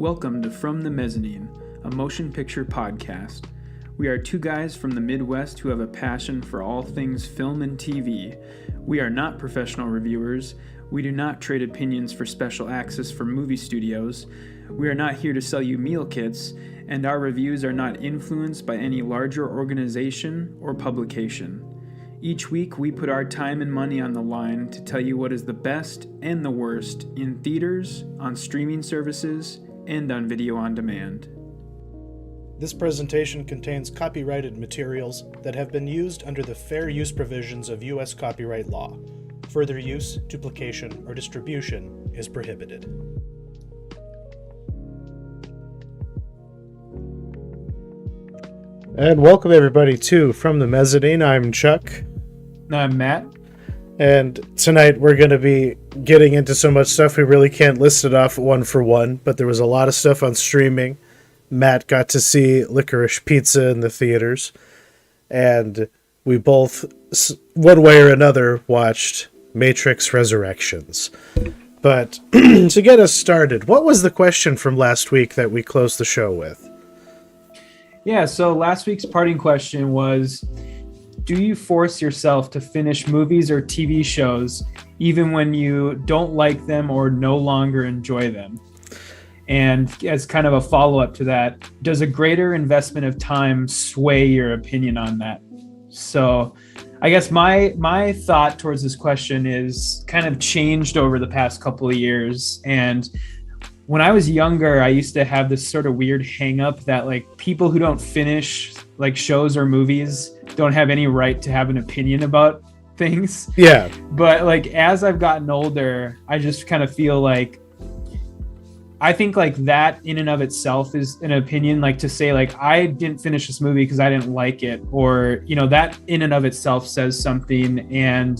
Welcome to From the Mezzanine, a motion picture podcast. We are two guys from the Midwest who have a passion for all things film and TV. We are not professional reviewers. We do not trade opinions for special access from movie studios. We are not here to sell you meal kits, and our reviews are not influenced by any larger organization or publication. Each week, we put our time and money on the line to tell you what is the best and the worst in theaters, on streaming services, and on video on demand. This presentation contains copyrighted materials that have been used under the fair use provisions of U.S. copyright law. Further use, duplication, or distribution is prohibited. And welcome everybody to From the Mezzanine. I'm Chuck. I'm Matt. And tonight we're going to be getting into so much stuff we really can't list it off one for one, but there was a lot of stuff on streaming. Matt got to see Licorice Pizza in the theaters, and we both, one way or another, watched Matrix Resurrections. But to get us started, what was the question from last week that we closed the show with? Yeah, so last week's parting question was, do you force yourself to finish movies or TV shows even when you don't like them or no longer enjoy them? And as kind of a follow-up to that, does a greater investment of time sway your opinion on that? So I guess my thought towards this question is kind of changed over the past couple of years. And when I was younger, I used to have this sort of weird hang up that like people who don't finish like shows or movies don't have any right to have an opinion about things. Yeah. But like as I've gotten older, I just kind of feel like I think like that in and of itself is an opinion, like to say like I didn't finish this movie because I didn't like it, or you know, that in and of itself says something. And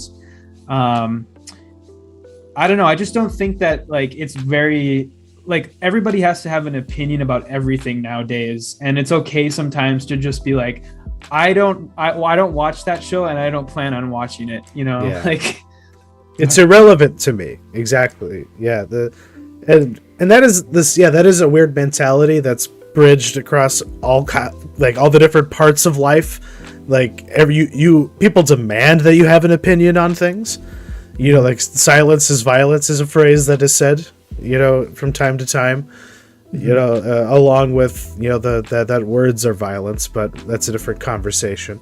I don't know, I just don't think that like it's very like everybody has to have an opinion about everything nowadays, and it's okay sometimes to just be like, I don't watch that show and I don't plan on watching it, you know. Yeah. Like it's irrelevant to me. Exactly. Yeah. And that is this. Yeah, that is a weird mentality that's bridged across all the different parts of life. Like people demand that you have an opinion on things. You know, like silence is violence is a phrase that is said, you know, from time to time, you know, along with, you know, that words are violence, but that's a different conversation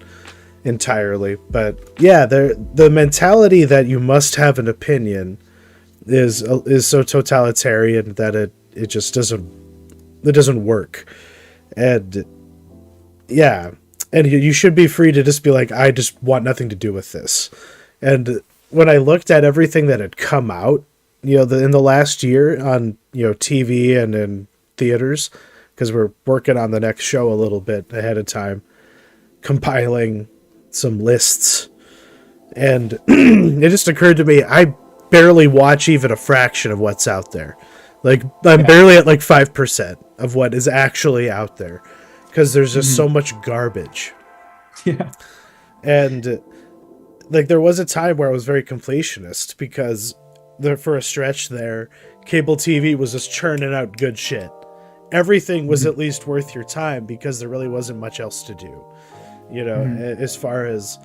entirely. But yeah, the mentality that you must have an opinion is so totalitarian that it just doesn't work. And yeah, and you should be free to just be like, I just want nothing to do with this. And when I looked at everything that had come out, you know, in the last year on, you know, TV and in theaters, because we're working on the next show a little bit ahead of time, compiling some lists, and it just occurred to me, I barely watch even a fraction of what's out there. Like, I'm barely at like 5% of what is actually out there, because there's just so much garbage. Yeah. And like there was a time where I was very completionist, because for a stretch there, cable TV was just churning out good shit. Everything was at least worth your time because there really wasn't much else to do, you know, as far as,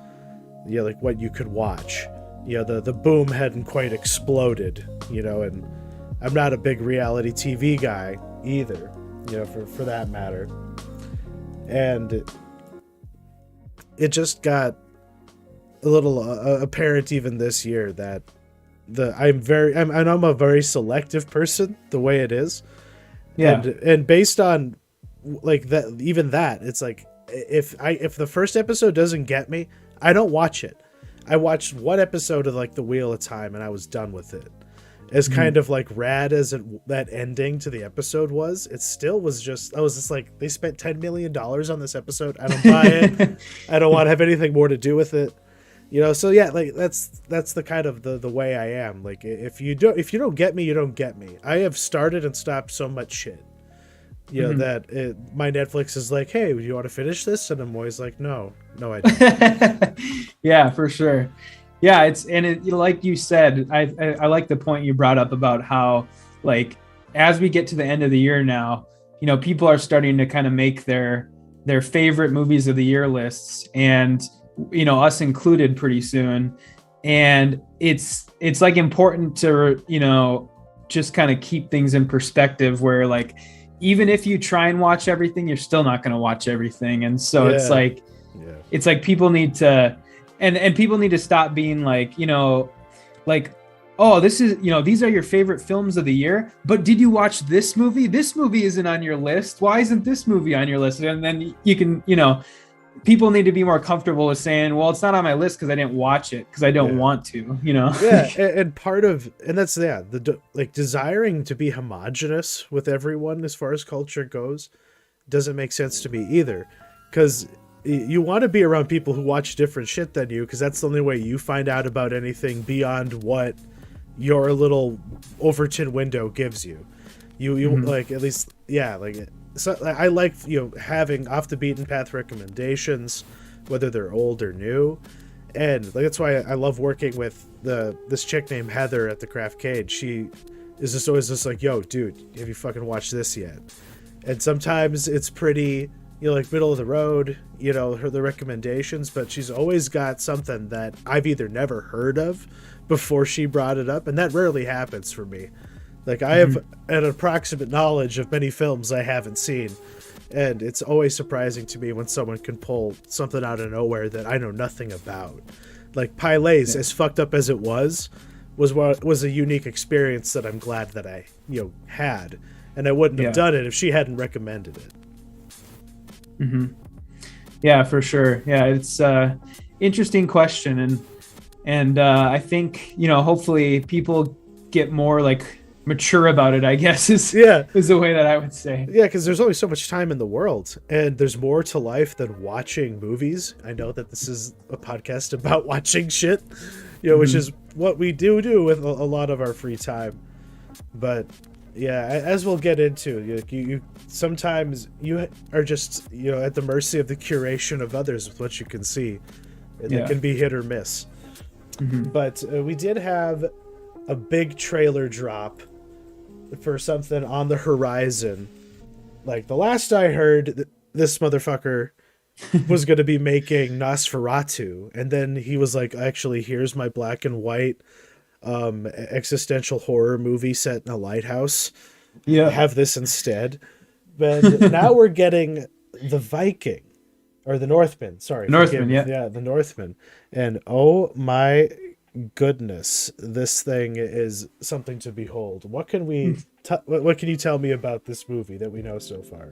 you know, like what you could watch. You know, the boom hadn't quite exploded, you know, and I'm not a big reality TV guy either, you know, for that matter. And it just got a little apparent even this year that I'm a very selective person the way it is. Yeah. And based on like that, even that, it's like, if the first episode doesn't get me, I don't watch it. I watched one episode of like The Wheel of Time and I was done with it. As kind of like rad as that ending to the episode was, it still was just, I was just like, they spent $10 million on this episode. I don't buy it. I don't want to have anything more to do with it. You know, so yeah, like that's the kind of the way I am. Like if you don't get me, you don't get me. I have started and stopped so much shit. You know, that my Netflix is like, hey, do you want to finish this? And I'm always like, no, I don't. Yeah, for sure. Yeah, like you said, I like the point you brought up about how like as we get to the end of the year now, people are starting to kind of make their favorite movies of the year lists, and us included pretty soon. And it's like important to just kind of keep things in perspective, where like even if you try and watch everything, you're still not going to watch everything. And so it's like people need to and people need to stop being like, like, oh, this is, these are your favorite films of the year, but did you watch this movie? This movie isn't on your list. Why isn't this movie on your list? And then you can, people need to be more comfortable with saying, well, it's not on my list because I didn't watch it because I don't want to, Yeah, and part of, and that's, like desiring to be homogenous with everyone as far as culture goes doesn't make sense to me either, because you want to be around people who watch different shit than you, because that's the only way you find out about anything beyond what your little Overton window gives you. You like, at least, like, so I like, having off the beaten path recommendations, whether they're old or new. And like, that's why I love working with this chick named Heather at the Craft Cage. She is just always just like, yo, dude, have you fucking watched this yet? And sometimes it's pretty, like middle of the road, the recommendations, but she's always got something that I've either never heard of before she brought it up, and that rarely happens for me. Like, I have an approximate knowledge of many films I haven't seen, and it's always surprising to me when someone can pull something out of nowhere that I know nothing about. Like, Pilates, as fucked up as it was a unique experience that I'm glad that I, had, and I wouldn't have done it if she hadn't recommended it. Yeah, for sure. Yeah, it's interesting question, and I think hopefully people get more like mature about it, I guess is the way that I would say. Yeah, because there's only so much time in the world, and there's more to life than watching movies. I know that this is a podcast about watching shit, which is what we do with a lot of our free time. But yeah, as we'll get into, you sometimes you are just at the mercy of the curation of others with what you can see, and it can be hit or miss. But we did have a big trailer drop for something on the horizon. Like, the last I heard, this motherfucker was going to be making Nosferatu, and then he was like, actually, here's my black and white existential horror movie set in a lighthouse. Have this instead. But now we're getting the Viking, or the Northman. Sorry, Northman. The Northman. And oh my goodness, this thing is something to behold. What can we? What can you tell me about this movie that we know so far?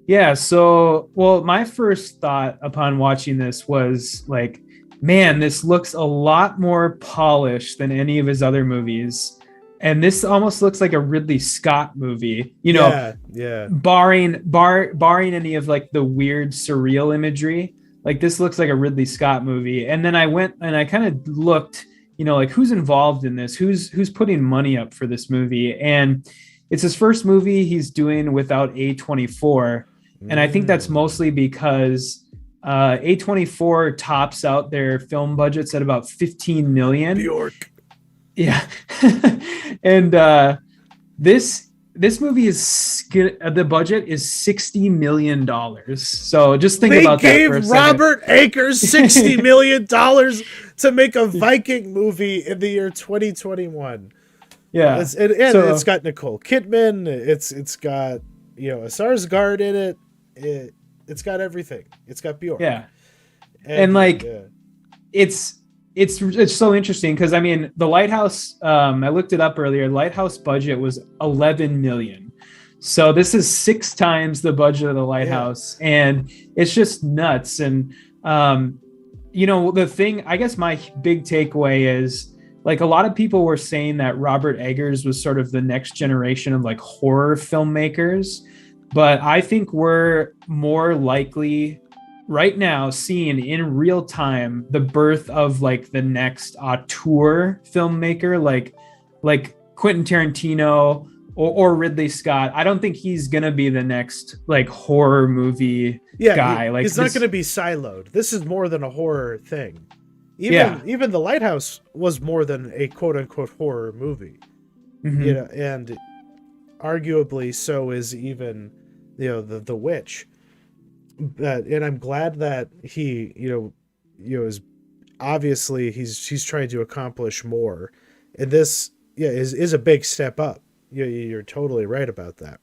Yeah. So, well, my first thought upon watching this was like, man, this looks a lot more polished than any of his other movies. And this almost looks like a Ridley Scott movie, barring any of like the weird surreal imagery. Like, this looks like a Ridley Scott movie. And then I went and I kind of looked, like, who's involved in this? Who's putting money up for this movie? And it's his first movie he's doing without A24. And I think that's mostly because A24 tops out their film budgets at about $15 million. Bjork. Yeah. And this movie is, the budget is $60 million. So just think about that for a second. Robert Akers $60 million to make a Viking movie in the year 2021. Yeah. It's got Nicole Kidman. It's got, Sarsgaard in it. It's got everything. It's got Bjork. Yeah. And like, it's so interesting because, I mean, the Lighthouse, I looked it up earlier, Lighthouse budget was $11 million. So this is 6 times the budget of the Lighthouse, and it's just nuts. And, the thing, I guess my big takeaway is, like, a lot of people were saying that Robert Eggers was sort of the next generation of like horror filmmakers, but I think we're more likely right now seeing in real time the birth of like the next auteur filmmaker, like Quentin Tarantino or Ridley Scott. I don't think he's gonna be the next like horror movie guy. Like, he's not gonna be siloed. This is more than a horror thing. Even The Lighthouse was more than a quote unquote horror movie. And arguably so is even, the witch. And I'm glad that he, is obviously he's trying to accomplish more. And this, is a big step up. You're totally right about that.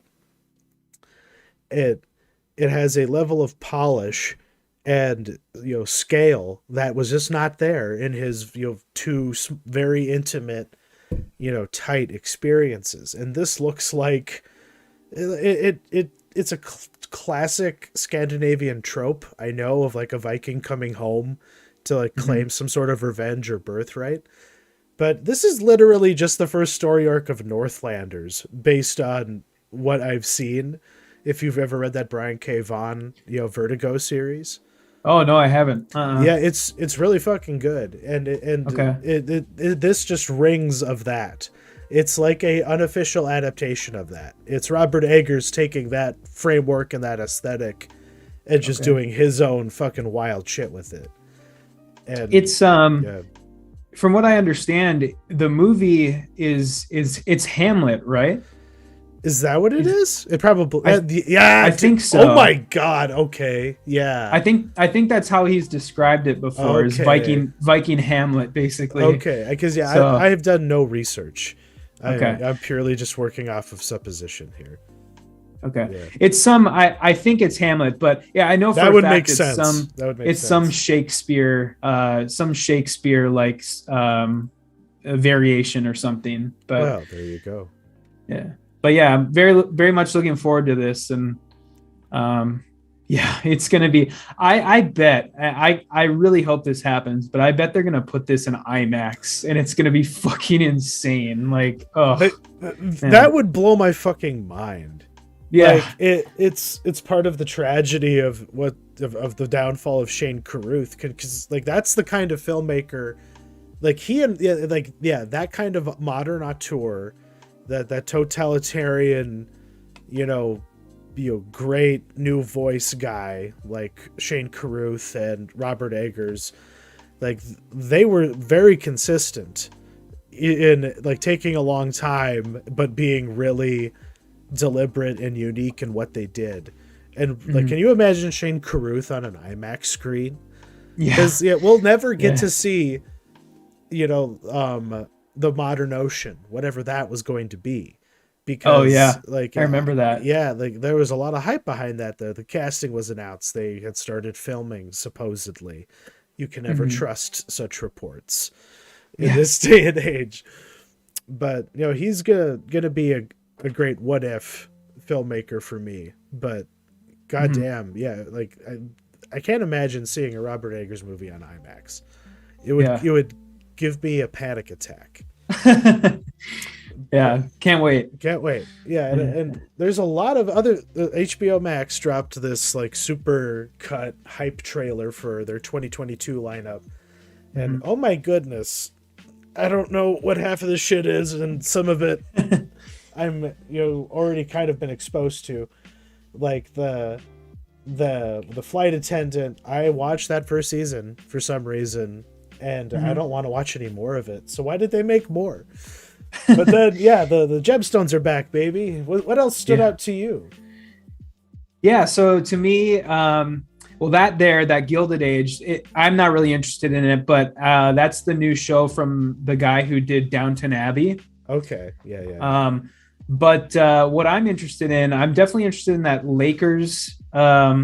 It has a level of polish and scale that was just not there in his two very intimate, tight experiences. And this looks like it's a classic Scandinavian trope, I know, of like a Viking coming home to like claim some sort of revenge or birthright. But this is literally just the first story arc of Northlanders based on what I've seen. If you've ever read that Brian K. Vaughan, Vertigo series. Oh no, I haven't. Yeah, it's really fucking good, and Okay. this just rings of that. It's like a unofficial adaptation of that. It's Robert Eggers taking that framework and that aesthetic, and just doing his own fucking wild shit with it. And it's from what I understand, the movie it's Hamlet, right? Is that what it is? It probably I think so. Oh my god. Okay. Yeah. I think that's how he's described it before. Is Viking Hamlet, basically. Okay. Because I have done no research. Okay. I'm purely just working off of supposition here. Okay. Yeah. It's some I think it's Hamlet, but yeah, I know for that a would fact make it's sense. some That would make it's sense. some Shakespeare like a variation or something. But well, there you go. Yeah. But yeah, I'm very, very much looking forward to this. And yeah, it's going to be, I bet, I really hope this happens, but I bet they're going to put this in IMAX and it's going to be fucking insane. Like, oh, that would blow my fucking mind. Yeah. Like, it's part of the tragedy of of the downfall of Shane Carruth. Cause like, that's the kind of filmmaker, like that kind of modern auteur, that totalitarian, great new voice guy like Shane Carruth and Robert Eggers, like they were very consistent in like taking a long time, but being really deliberate and unique in what they did. And like, can you imagine Shane Carruth on an IMAX screen? Because we'll never get to see, the Modern Ocean, whatever that was going to be, because like I remember that. Like there was a lot of hype behind that. The casting was announced. They had started filming, supposedly. You can never trust such reports in this day and age. But he's gonna be a great what if filmmaker for me. But goddamn, like I can't imagine seeing a Robert Eggers movie on IMAX. It would give me a panic attack. Yeah, can't wait. Yeah, and there's a lot of other. HBO Max dropped this like super cut hype trailer for their 2022 lineup, and oh my goodness, I don't know what half of this shit is, and some of it I'm already kind of been exposed to, like the flight attendant. I watched that first season for some reason, and I don't want to watch any more of it. So why did they make more? But then, the gemstones are back, baby. What else stood out to you? Yeah, so to me, that Gilded Age, I'm not really interested in it, but that's the new show from the guy who did Downton Abbey. Okay, yeah. But what I'm interested in, I'm definitely interested in that Lakers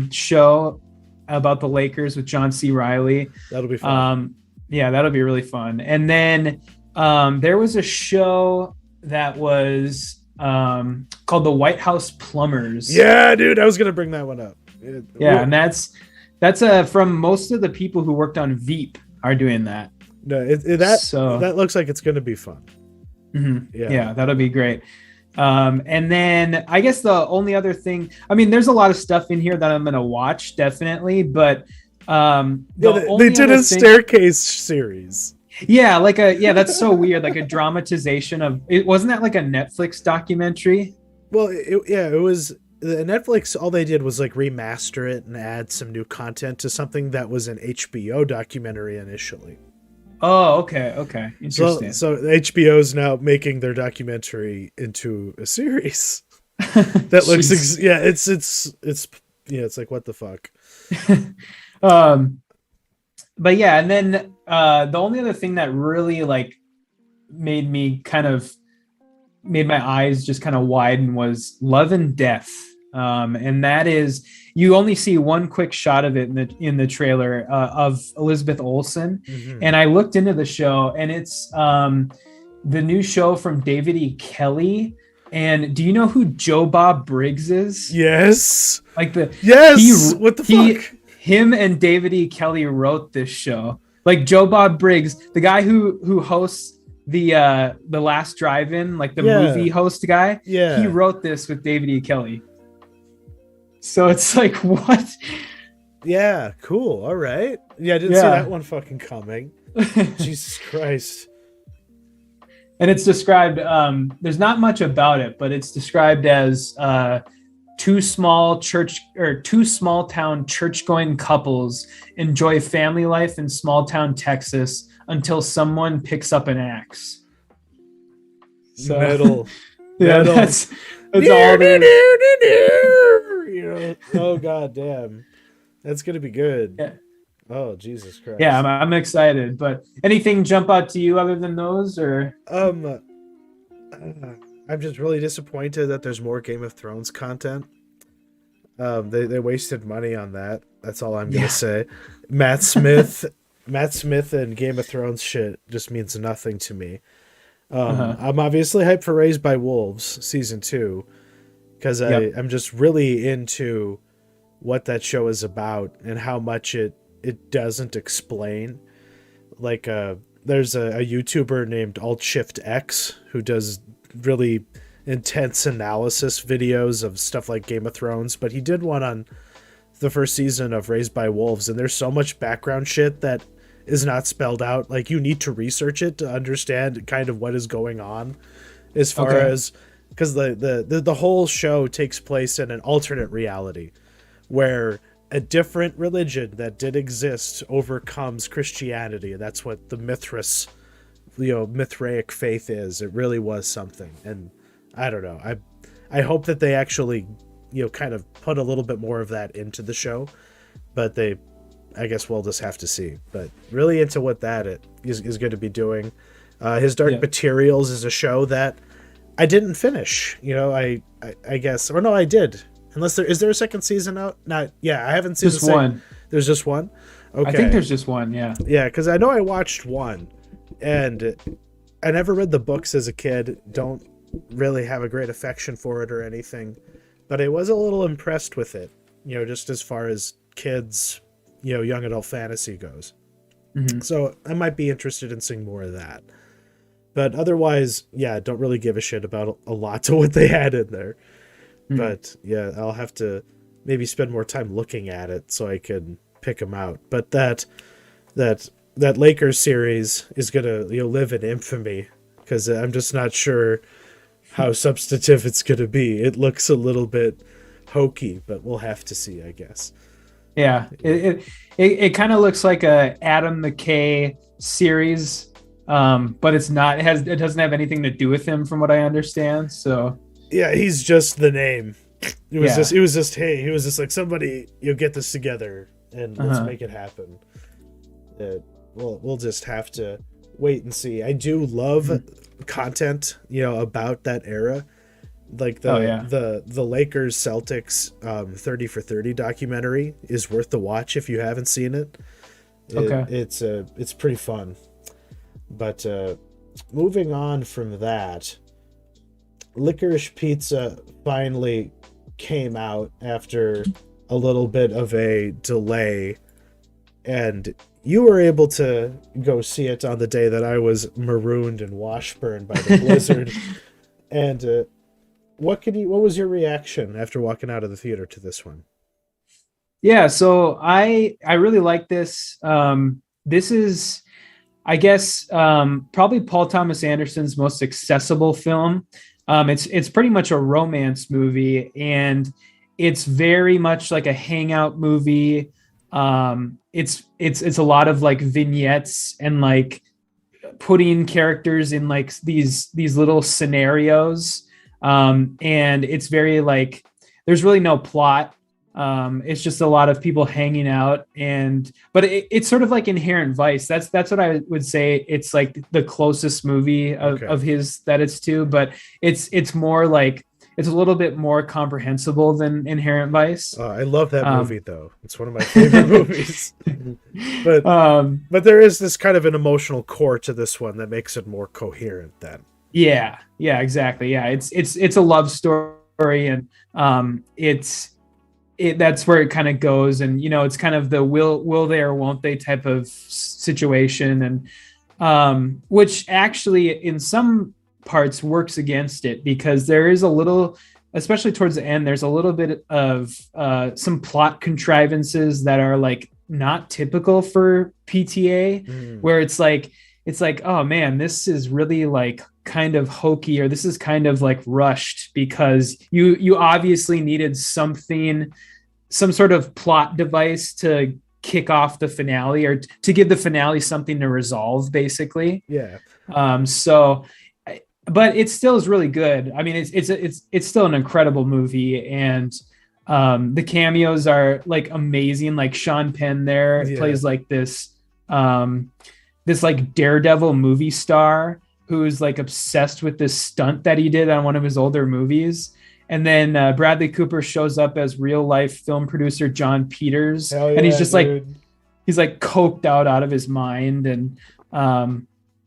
show about the Lakers with John C. Reilly. That'll be fun. That'll be really fun. And then there was a show that was called The White House Plumbers. Yeah, dude, I was gonna bring that one up. And that's from most of the people who worked on Veep are doing that. No, that looks like it's gonna be fun. Yeah, that'll be great. And then I guess the only other thing, I mean, there's a lot of stuff in here that I'm gonna watch definitely, but they did a staircase series. Yeah, that's so weird, like a dramatization of it. Wasn't that like a Netflix documentary? Well, it was the Netflix. All they did was like remaster it and add some new content to something that was an HBO documentary initially. Oh, okay. So Interesting. so HBO is now making their documentary into a series that looks Jeez. yeah, it's yeah, it's like what the fuck. um, but yeah, and then the only other thing that really like made me kind of made my eyes just kind of widen was Love and Death. And that is you only see one quick shot of it in the trailer of Elizabeth Olsen, Hmm. and I looked into the show, and it's the new show from David E. Kelly. And do you know who Joe Bob Briggs is? Yes. Like the he Yes. What the he fuck? him and David E. Kelly wrote this show. Like Joe Bob Briggs, the guy who hosts the Last Drive-In, like the Yeah. movie host guy, he Yeah. wrote this with David E. Kelly. So it's like what? Yeah. Cool. All right. Yeah, I didn't see Yeah. that one fucking coming. Jesus Christ. And it's described there's not much about it, but it's described as two small town church going couples enjoy family life in small town Texas until someone picks up an axe. So Metal. yeah, Metal. that's all there. You know, oh god damn. That's gonna be good. Yeah. Oh Jesus Christ. Yeah, I'm excited. But anything jump out to you other than those, or I'm just really disappointed that there's more Game of Thrones content. They wasted money on that. That's all I'm gonna say. Matt Smith, Matt Smith and Game of Thrones shit just means nothing to me. I'm obviously hyped for Raised by Wolves season 2 because I'm just really into what that show is about and how much it doesn't explain. Like there's a YouTuber named Alt Shift X who does really intense analysis videos of stuff like Game of Thrones, but he did one on the first season of Raised by Wolves, and there's so much background shit that is not spelled out. Like you need to research it to understand kind of what is going on as far as because the whole show takes place in an alternate reality where a different religion that did exist overcomes Christianity. That's what the Mithraic faith is. It really was something. And I don't know. I hope that they actually, kind of put a little bit more of that into the show, but I guess we'll just have to see. But really into what that is going to be doing. His Dark Materials is a show that I didn't finish. I guess, or no, I did. Unless is there a second season out? Not, yeah, I haven't seen just one. There's just one. Okay, I think there's just one. Yeah. Yeah, because I know I watched one, and I never read the books as a kid. Don't really have a great affection for it or anything, but I was a little impressed with it. Just as far as kids, young adult fantasy goes. Mm-hmm. So I might be interested in seeing more of that. But otherwise, yeah, don't really give a shit about a lot of what they had in there. But yeah, I'll have to maybe spend more time looking at it so I can pick them out. But that Lakers series is gonna live in infamy because I'm just not sure how substantive it's gonna be. It looks a little bit hokey, but we'll have to see, I guess. Yeah, it kind of looks like a Adam McKay series, but it's not. It doesn't have anything to do with him, from what I understand. So. Yeah, he's just the name. It was just like somebody, get this together and let's make it happen. We'll just have to wait and see. I do love content, about that era. Like the Lakers Celtics 30 for 30 documentary is worth the watch if you haven't seen it. It's pretty fun. But moving on from that, Licorice Pizza finally came out after a little bit of a delay, and you were able to go see it on the day that I was marooned and washburned by the blizzard. And what was your reaction after walking out of the theater to this one? Yeah, so I really like this. This is, I guess, probably Paul Thomas Anderson's most accessible film. It's pretty much a romance movie, and it's very much like a hangout movie. It's a lot of like vignettes and like putting characters in like these little scenarios, and it's very like there's really no plot. It's just a lot of people hanging out, but it's sort of like Inherent Vice. That's what I would say. It's like the closest movie of his that it's to, but it's more like it's a little bit more comprehensible than Inherent Vice. I love that movie though. It's one of my favorite movies. But there is this kind of an emotional core to this one that makes it more coherent then. Yeah, exactly. Yeah, it's a love story, and that's where it kind of goes, and it's kind of the will they or won't they type of situation, and which actually in some parts works against it, because there is a little, especially towards the end, there's a little bit of some plot contrivances that are like not typical for PTA, where it's like, oh man, this is really like kind of hokey, or this is kind of like rushed, because you obviously needed some sort of plot device to kick off the finale, or to give the finale something to resolve, basically. Yeah. But it still is really good. I mean, it's still an incredible movie, and the cameos are like amazing. Like Sean Penn there plays like this like daredevil movie star who's like obsessed with this stunt that he did on one of his older movies. And then Bradley Cooper shows up as real life film producer John Peters, and he's just like coked out of his mind, and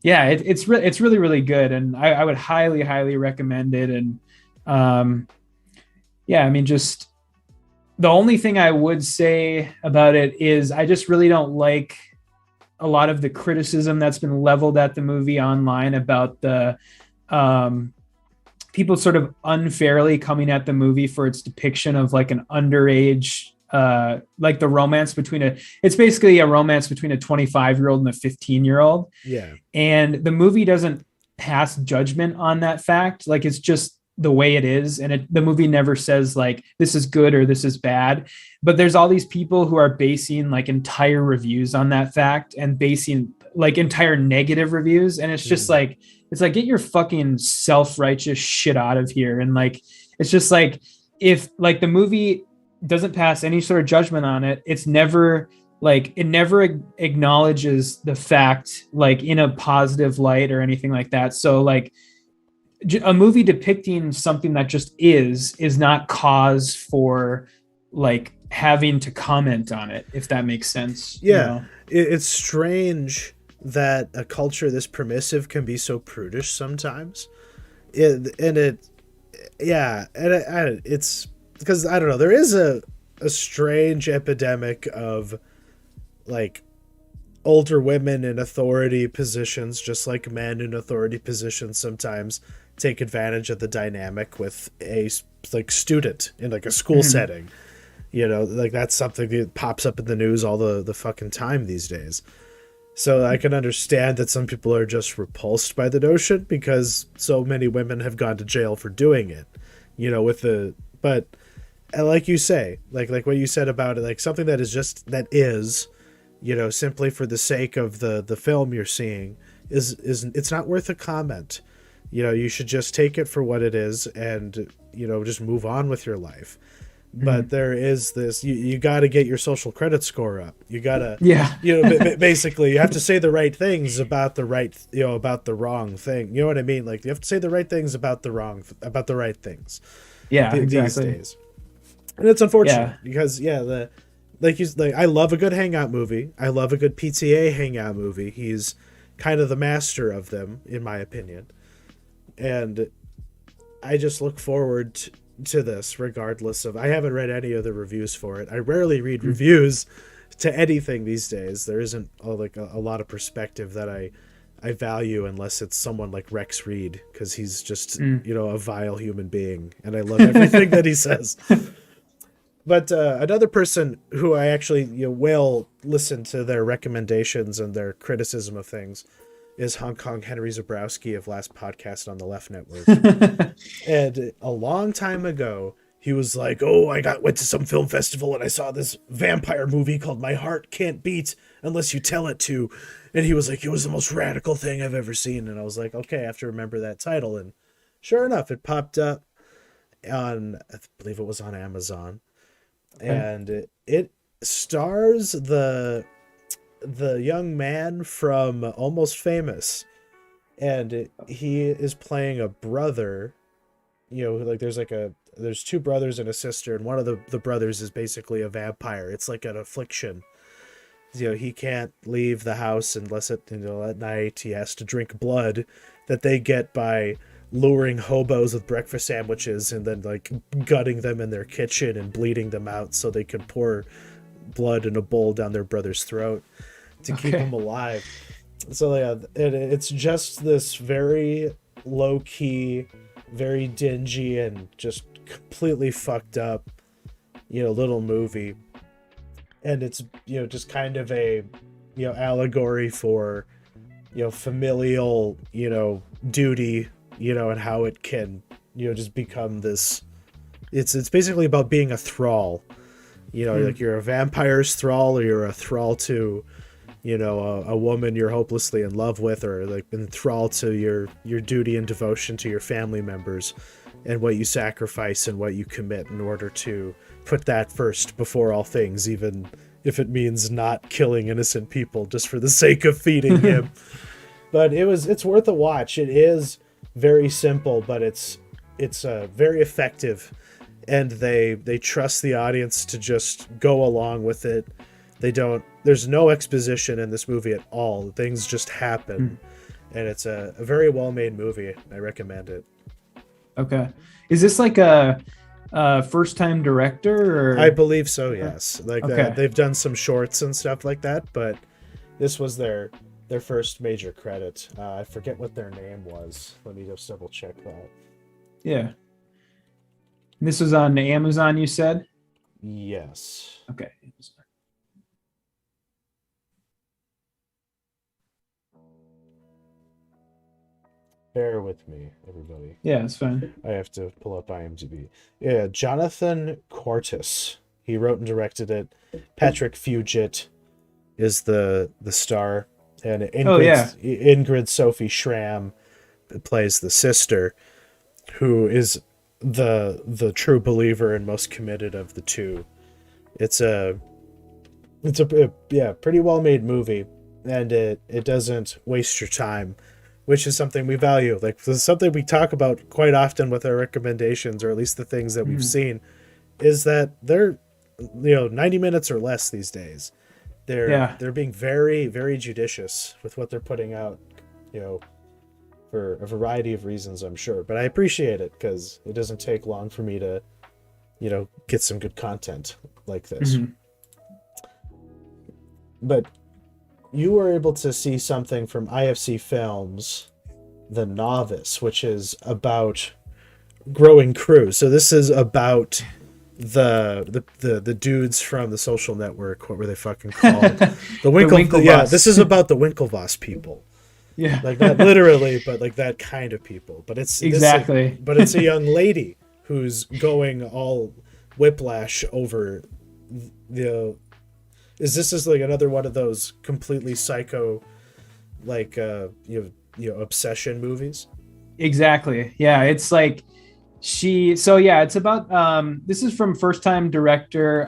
it's really, really good, and I would highly recommend it. And I mean, just the only thing I would say about it is I just really don't like a lot of the criticism that's been leveled at the movie online about the people sort of unfairly coming at the movie for its depiction of like an underage, like the romance between it's basically a romance between a 25-year-old and a 15-year-old. Yeah. And the movie doesn't pass judgment on that fact. Like, it's just the way it is. And the movie never says like, this is good or this is bad, but there's all these people who are basing like entire reviews on that fact, and basing like entire negative reviews. And it's just like, it's like, get your fucking self-righteous shit out of here. And like, it's just like, if like the movie doesn't pass any sort of judgment on it, it's never like, it never acknowledges the fact like in a positive light or anything like that. So like a movie depicting something that just is not cause for like having to comment on it, if that makes sense. Yeah. It's strange that a culture this permissive can be so prudish sometimes. It's because, I don't know, there is a strange epidemic of like older women in authority positions, just like men in authority positions sometimes take advantage of the dynamic with a like student in like a school setting. Like that's something that pops up in the news all the fucking time these days. So I can understand that some people are just repulsed by the notion, because so many women have gone to jail for doing it, but like you say, like what you said about it, like something that is simply for the sake of the film you're seeing is it's not worth a comment. You should just take it for what it is, and just move on with your life. But there is this, you got to get your social credit score up. You got to, basically you have to say the right things about the right, about the wrong thing. You know what I mean? Like, you have to say the right things about the right things. Yeah, these days. And it's unfortunate because I love a good hangout movie. I love a good PTA hangout movie. He's kind of the master of them, in my opinion. And I just look forward to this, regardless of, I haven't read any of the reviews for it. I rarely read reviews to anything these days. There isn't a lot of perspective that I value, unless it's someone like Rex Reed, because he's just a vile human being, and I love everything that he says. But another person who I actually will listen to their recommendations and their criticism of things is Hong Kong Henry Zabrowski of Last Podcast on the Left Network. And a long time ago, he was like, "Oh, went to some film festival and I saw this vampire movie called My Heart Can't Beat Unless You Tell It To," and he was like, "It was the most radical thing I've ever seen." And I was like, "Okay, I have to remember that title." And sure enough, it popped up on, I believe it was on Amazon, and it stars the young man from Almost Famous, and he is playing a brother. Like there's two brothers and a sister, and one of the brothers is basically a vampire. It's like an affliction. He can't leave the house unless at night he has to drink blood that they get by luring hobos with breakfast sandwiches and then like gutting them in their kitchen and bleeding them out so they can pour blood in a bowl down their brother's throat to keep him alive. So yeah, it's just this very low-key, very dingy, and just completely fucked up, little movie. And it's, just kind of a, allegory for, familial, duty, and how it can, just become this. It's basically about being a thrall, like you're a vampire's thrall, or you're a thrall to, a woman you're hopelessly in love with, or like enthralled to your duty and devotion to your family members, and what you sacrifice and what you commit in order to put that first before all things, even if it means not killing innocent people just for the sake of feeding him. But it's worth a watch. It is very simple, but it's very effective, and they trust the audience to just go along with it. There's no exposition in this movie at all. Things just happen. And it's a very well-made movie. I recommend it. Okay. Is this like a first-time director? Or? I believe so, yes. They've done some shorts and stuff like that, but this was their first major credit. I forget what their name was. Let me just double-check that. Yeah. This was on Amazon, you said? Yes. Okay. Bear with me, everybody. Yeah, it's fine. I have to pull up IMDb. Yeah, Jonathan Cortis. He wrote and directed it. Patrick Fugit is the star, and Ingrid Sophie Schramm plays the sister, who is the true believer and most committed of the two. It's a pretty well made movie, and it doesn't waste your time, which is something we value. Like, this is something we talk about quite often with our recommendations, or at least the things that we've seen, is that they're 90 minutes or less these days. They're being very, very judicious with what they're putting out, for a variety of reasons, I'm sure. But I appreciate it because it doesn't take long for me to, get some good content like this. But you were able to see something from IFC Films, The Novice, which is about growing crew. So this is about the dudes from The Social Network. What were they fucking called? The Winklevoss. Yeah, this is about the Winklevoss people. Yeah, like not literally, but like that kind of people. But it's exactly. But it's a young lady who's going all whiplash over the. Is like another one of those completely psycho, like obsession movies? Exactly. Yeah, it's like it's about this is from first time director.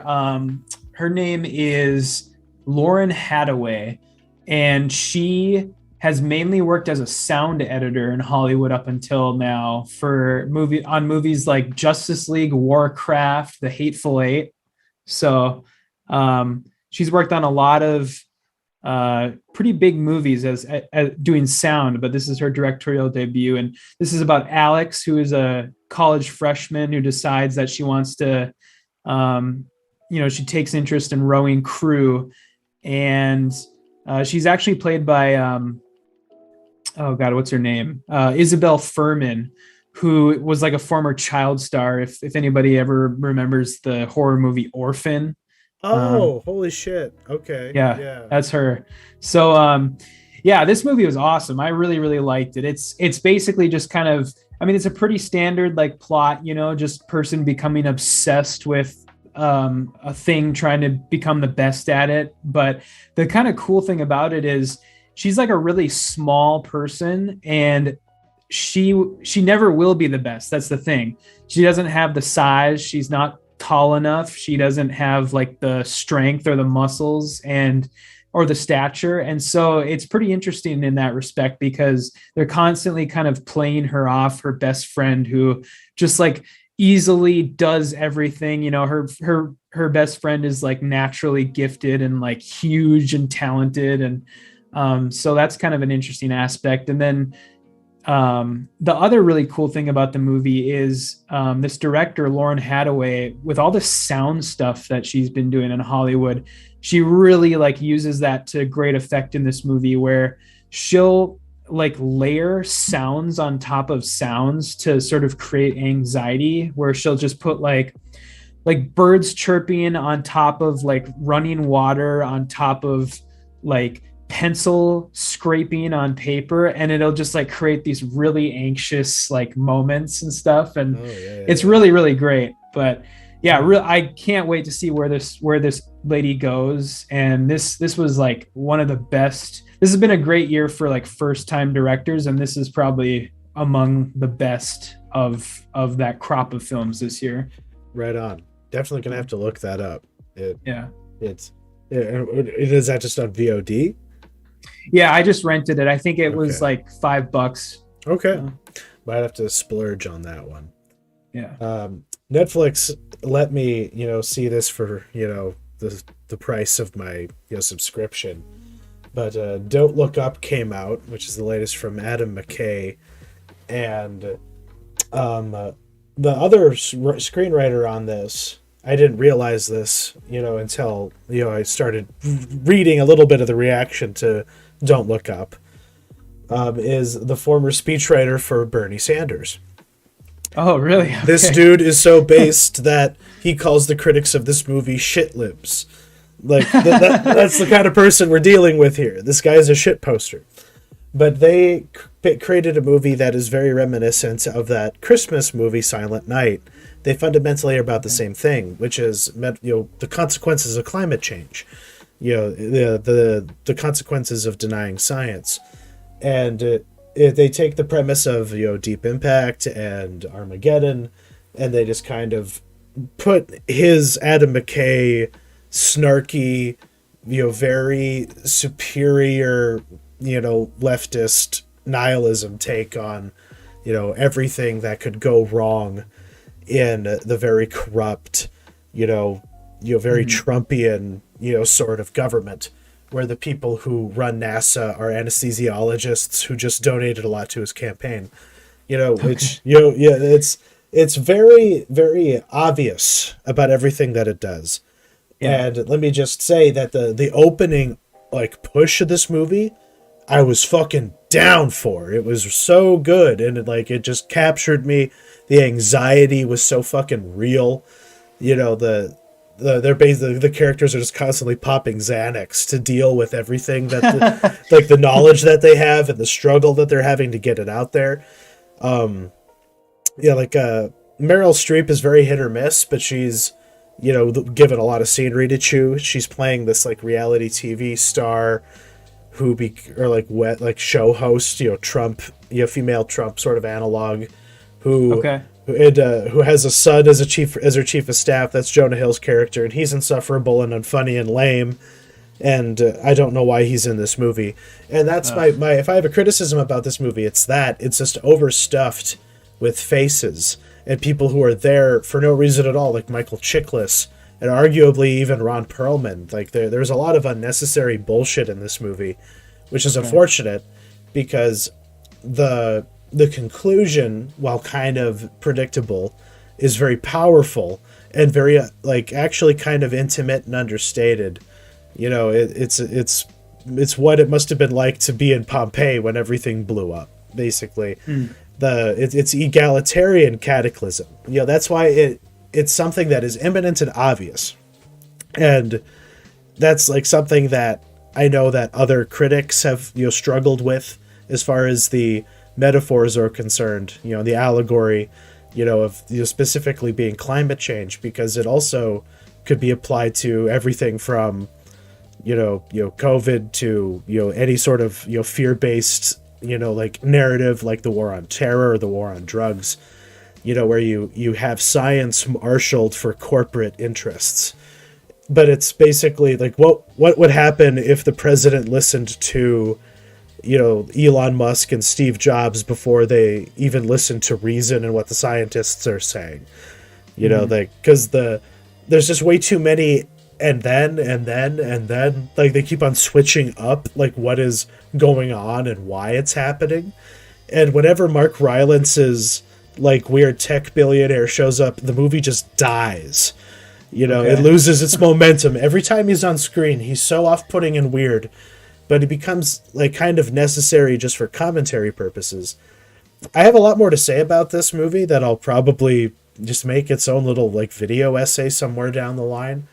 Her name is Lauren Hadaway, and she has mainly worked as a sound editor in Hollywood up until now for movies like Justice League, Warcraft, The Hateful Eight. So she's worked on a lot of pretty big movies as doing sound, but this is her directorial debut. And this is about Alex, who is a college freshman who decides that she wants to, she takes interest in rowing crew. And she's actually played by, what's her name? Isabel Furman, who was like a former child star. If anybody ever remembers the horror movie Orphan. Oh, holy shit. Okay. Yeah, that's her. So Yeah, this movie was awesome. I really, really liked it. It's basically just kind of, I mean, it's a pretty standard like plot, just person becoming obsessed with a thing, trying to become the best at it. But the kind of cool thing about it is she's like a really small person, and she never will be the best. That's the thing. She doesn't have the size. She's not tall enough. She doesn't have like the strength or the muscles or the stature. And so it's pretty interesting in that respect, because they're constantly kind of playing her off, her best friend, who just like easily does everything. Her best friend is like naturally gifted and like huge and talented. And so that's kind of an interesting aspect. And then the other really cool thing about the movie is this director, Lauren Hadaway, with all the sound stuff that she's been doing in Hollywood, she really like uses that to great effect in this movie, where she'll like layer sounds on top of sounds to sort of create anxiety, where she'll just put like birds chirping on top of like running water on top of like pencil scraping on paper, and it'll just like create these really anxious like moments and stuff. And it's really, really great. But yeah, I can't wait to see where this lady goes. And this was like one of the best. This has been a great year for like first time directors, and this is probably among the best of that crop of films this year. Right on. Definitely gonna have to look that up. Is that just on VOD? Yeah, I just rented it. I think it was like $5. Okay. Might have to splurge on that one. Yeah. Netflix let me, see this for, the price of my subscription. But Don't Look Up came out, which is the latest from Adam McKay. And the other screenwriter on this, I didn't realize this, until, I started reading a little bit of the reaction to Don't Look Up, is the former speechwriter for Bernie Sanders. Oh, really? Okay. This dude is so based that he calls the critics of this movie shit libs. Like, that's the kind of person we're dealing with here. This guy is a shit poster. But they created a movie that is very reminiscent of that Christmas movie, Silent Night. They fundamentally are about the same thing, which is the consequences of climate change, the consequences of denying science, and they take the premise of Deep Impact and Armageddon, and they just kind of put his Adam McKay snarky, very superior, leftist nihilism take on everything that could go wrong in the very corrupt, very Trumpian, sort of government, where the people who run NASA are anesthesiologists who just donated a lot to his campaign, which, it's very, very obvious about everything that it does. Yeah. And let me just say that the opening, like, push of this movie, I was fucking down for. It was so good, and it just captured me. The anxiety was so fucking real. The characters are just constantly popping Xanax to deal with everything that like the knowledge that they have and the struggle that they're having to get it out there. Meryl Streep is very hit or miss, but she's given a lot of scenery to chew. She's playing this like reality TV star who show host, Trump, female Trump sort of analog, who has a son as her chief of staff. That's Jonah Hill's character, and he's insufferable and unfunny and lame, and I don't know why he's in this movie. And that's my if I have a criticism about this movie, it's just overstuffed with faces and people who are there for no reason at all, like Michael Chiklis and arguably even Ron Perlman. Like there's a lot of unnecessary bullshit in this movie, which is unfortunate, because the conclusion, while kind of predictable, is very powerful and very actually kind of intimate and understated. It's what it must have been like to be in Pompeii when everything blew up, basically. It's egalitarian cataclysm. That's why it's something that is imminent and obvious, and that's like something that I know that other critics have, struggled with as far as the metaphors are concerned, the allegory, of specifically being climate change, because it also could be applied to everything from, COVID to, any sort of, fear-based, like narrative, like the war on terror or the war on drugs, where you have science marshaled for corporate interests. But it's basically like, what would happen if the president listened to, Elon Musk and Steve Jobs before they even listened to reason and what the scientists are saying? Because there's just way too many and then, like they keep on switching up like what is going on and why it's happening. And whenever Mark Rylance's like weird tech billionaire shows up, the movie just dies. It loses its momentum. Every time he's on screen, he's so off-putting and weird, but it becomes like kind of necessary just for commentary purposes. I have a lot more to say about this movie that I'll probably just make its own little like video essay somewhere down the line,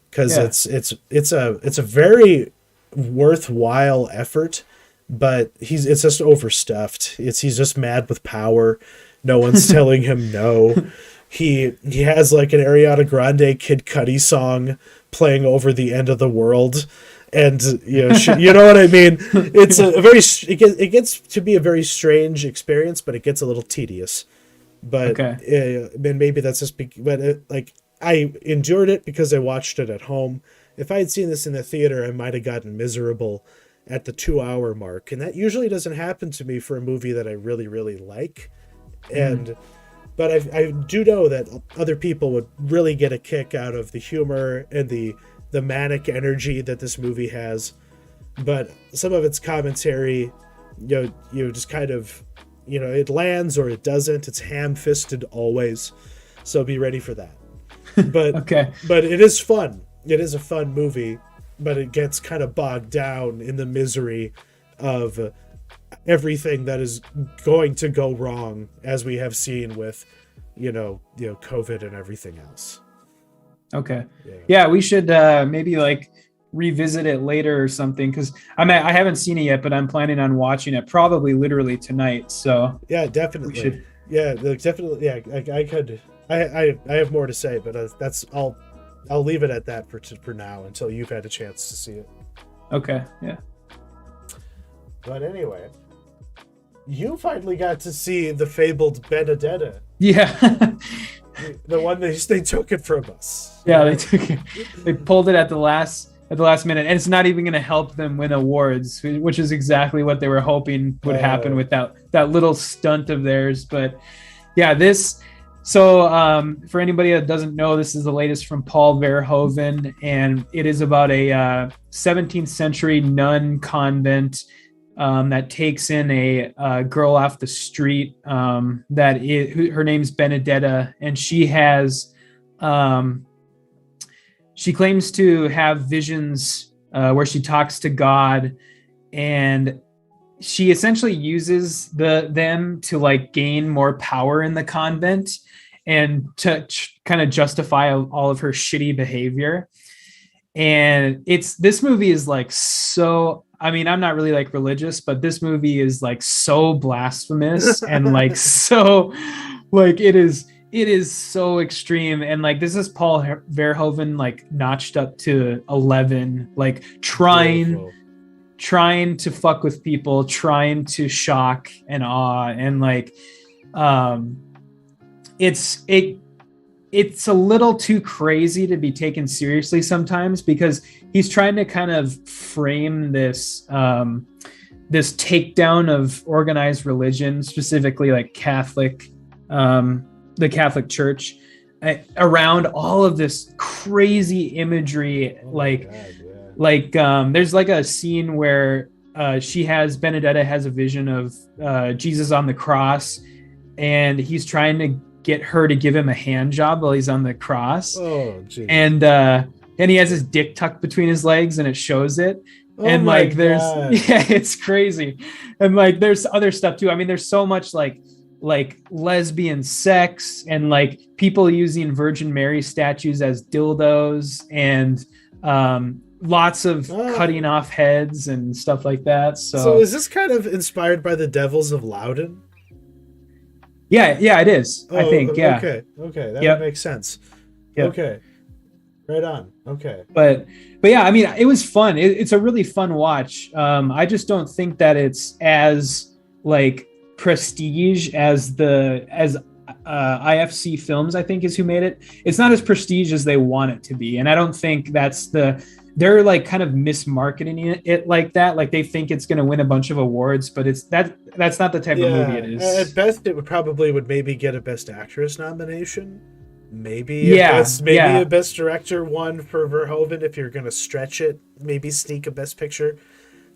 because it's a very worthwhile effort, but it's just overstuffed. He's just mad with power. No one's telling him no. He has like an Ariana Grande Kid Cudi song playing over the end of the world, and you know what I mean. It's it gets to be a very strange experience, but it gets a little tedious. But maybe that's just like I endured it because I watched it at home. If I had seen this in the theater, I might have gotten miserable at the 2-hour mark, and that usually doesn't happen to me for a movie that I really, really like. But I do know that other people would really get a kick out of the humor and the manic energy that this movie has. But some of its commentary, just kind of, it lands or it doesn't. It's ham-fisted always. So be ready for that. But but it is fun. It is a fun movie, but it gets kind of bogged down in the misery of everything that is going to go wrong, as we have seen with, COVID and everything else. Yeah, we should maybe like revisit it later or something, because I haven't seen it yet, but I'm planning on watching it probably literally tonight. So yeah, definitely. Definitely. Yeah, I could. I have more to say, but that's I'll leave it at that for now until you've had a chance to see it. Okay. Yeah. But anyway, you finally got to see the fabled Benedetta. Yeah. The one they took it from us. Yeah, they took it. They pulled it at the last minute, and it's not even going to help them win awards, which is exactly what they were hoping would happen with that little stunt of theirs. But yeah, this. So for anybody that doesn't know, this is the latest from Paul Verhoeven, and it is about a 17th century nun convent that takes in a girl off the street her name's Benedetta, and she claims to have visions where she talks to God, and she essentially uses them to like gain more power in the convent and to kind of justify all of her shitty behavior. And this movie is like so, I'm not really like religious, but this movie is like so blasphemous and like so like it is so extreme. And like this is Paul Verhoeven like notched up to 11, like trying to fuck with people, trying to shock and awe, and like it's a little too crazy to be taken seriously sometimes, because he's trying to kind of frame this this takedown of organized religion, specifically like the Catholic Church, around all of this crazy imagery. There's like a scene where Benedetta has a vision of Jesus on the cross, and he's trying to get her to give him a hand job while he's on the cross. Oh, geez. And he has his dick tucked between his legs, and it shows it. And like there's it's crazy. And like there's other stuff too. There's so much like lesbian sex, and like people using Virgin Mary statues as dildos, and Lots of cutting off heads and stuff like that. So is this kind of inspired by the Devils of Loudon? Yeah, it is. I think, yeah. Okay, that would make sense. Yep. Okay, right on. Okay, but yeah, I mean, it was fun. It's a really fun watch. I just don't think that it's as like prestige as IFC Films, I think, is who made it. It's not as prestige as they want it to be, and I don't think they're like kind of mismarketing it like that. Like they think it's going to win a bunch of awards, but that's not the type of movie it is. At best, it would maybe get a Best Actress nomination. Maybe a Best Director one for Verhoeven if you're going to stretch it. Maybe sneak a Best Picture.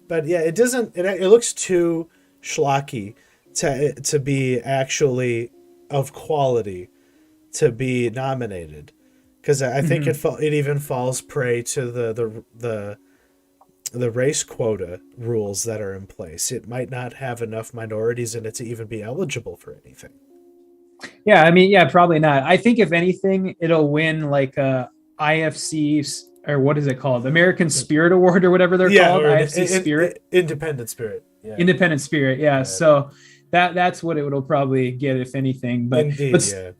But yeah, it doesn't. It looks too schlocky to be actually of quality to be nominated. Because I think it even falls prey to the race quota rules that are in place. It might not have enough minorities in it to even be eligible for anything. Yeah, I mean, probably not. I think if anything, it'll win like a IFC or what is it called? American Spirit Award or whatever they're called. IFC Spirit. Independent Spirit. Yeah. Independent Spirit. Yeah. So that's what it will probably get if anything. But Indeed,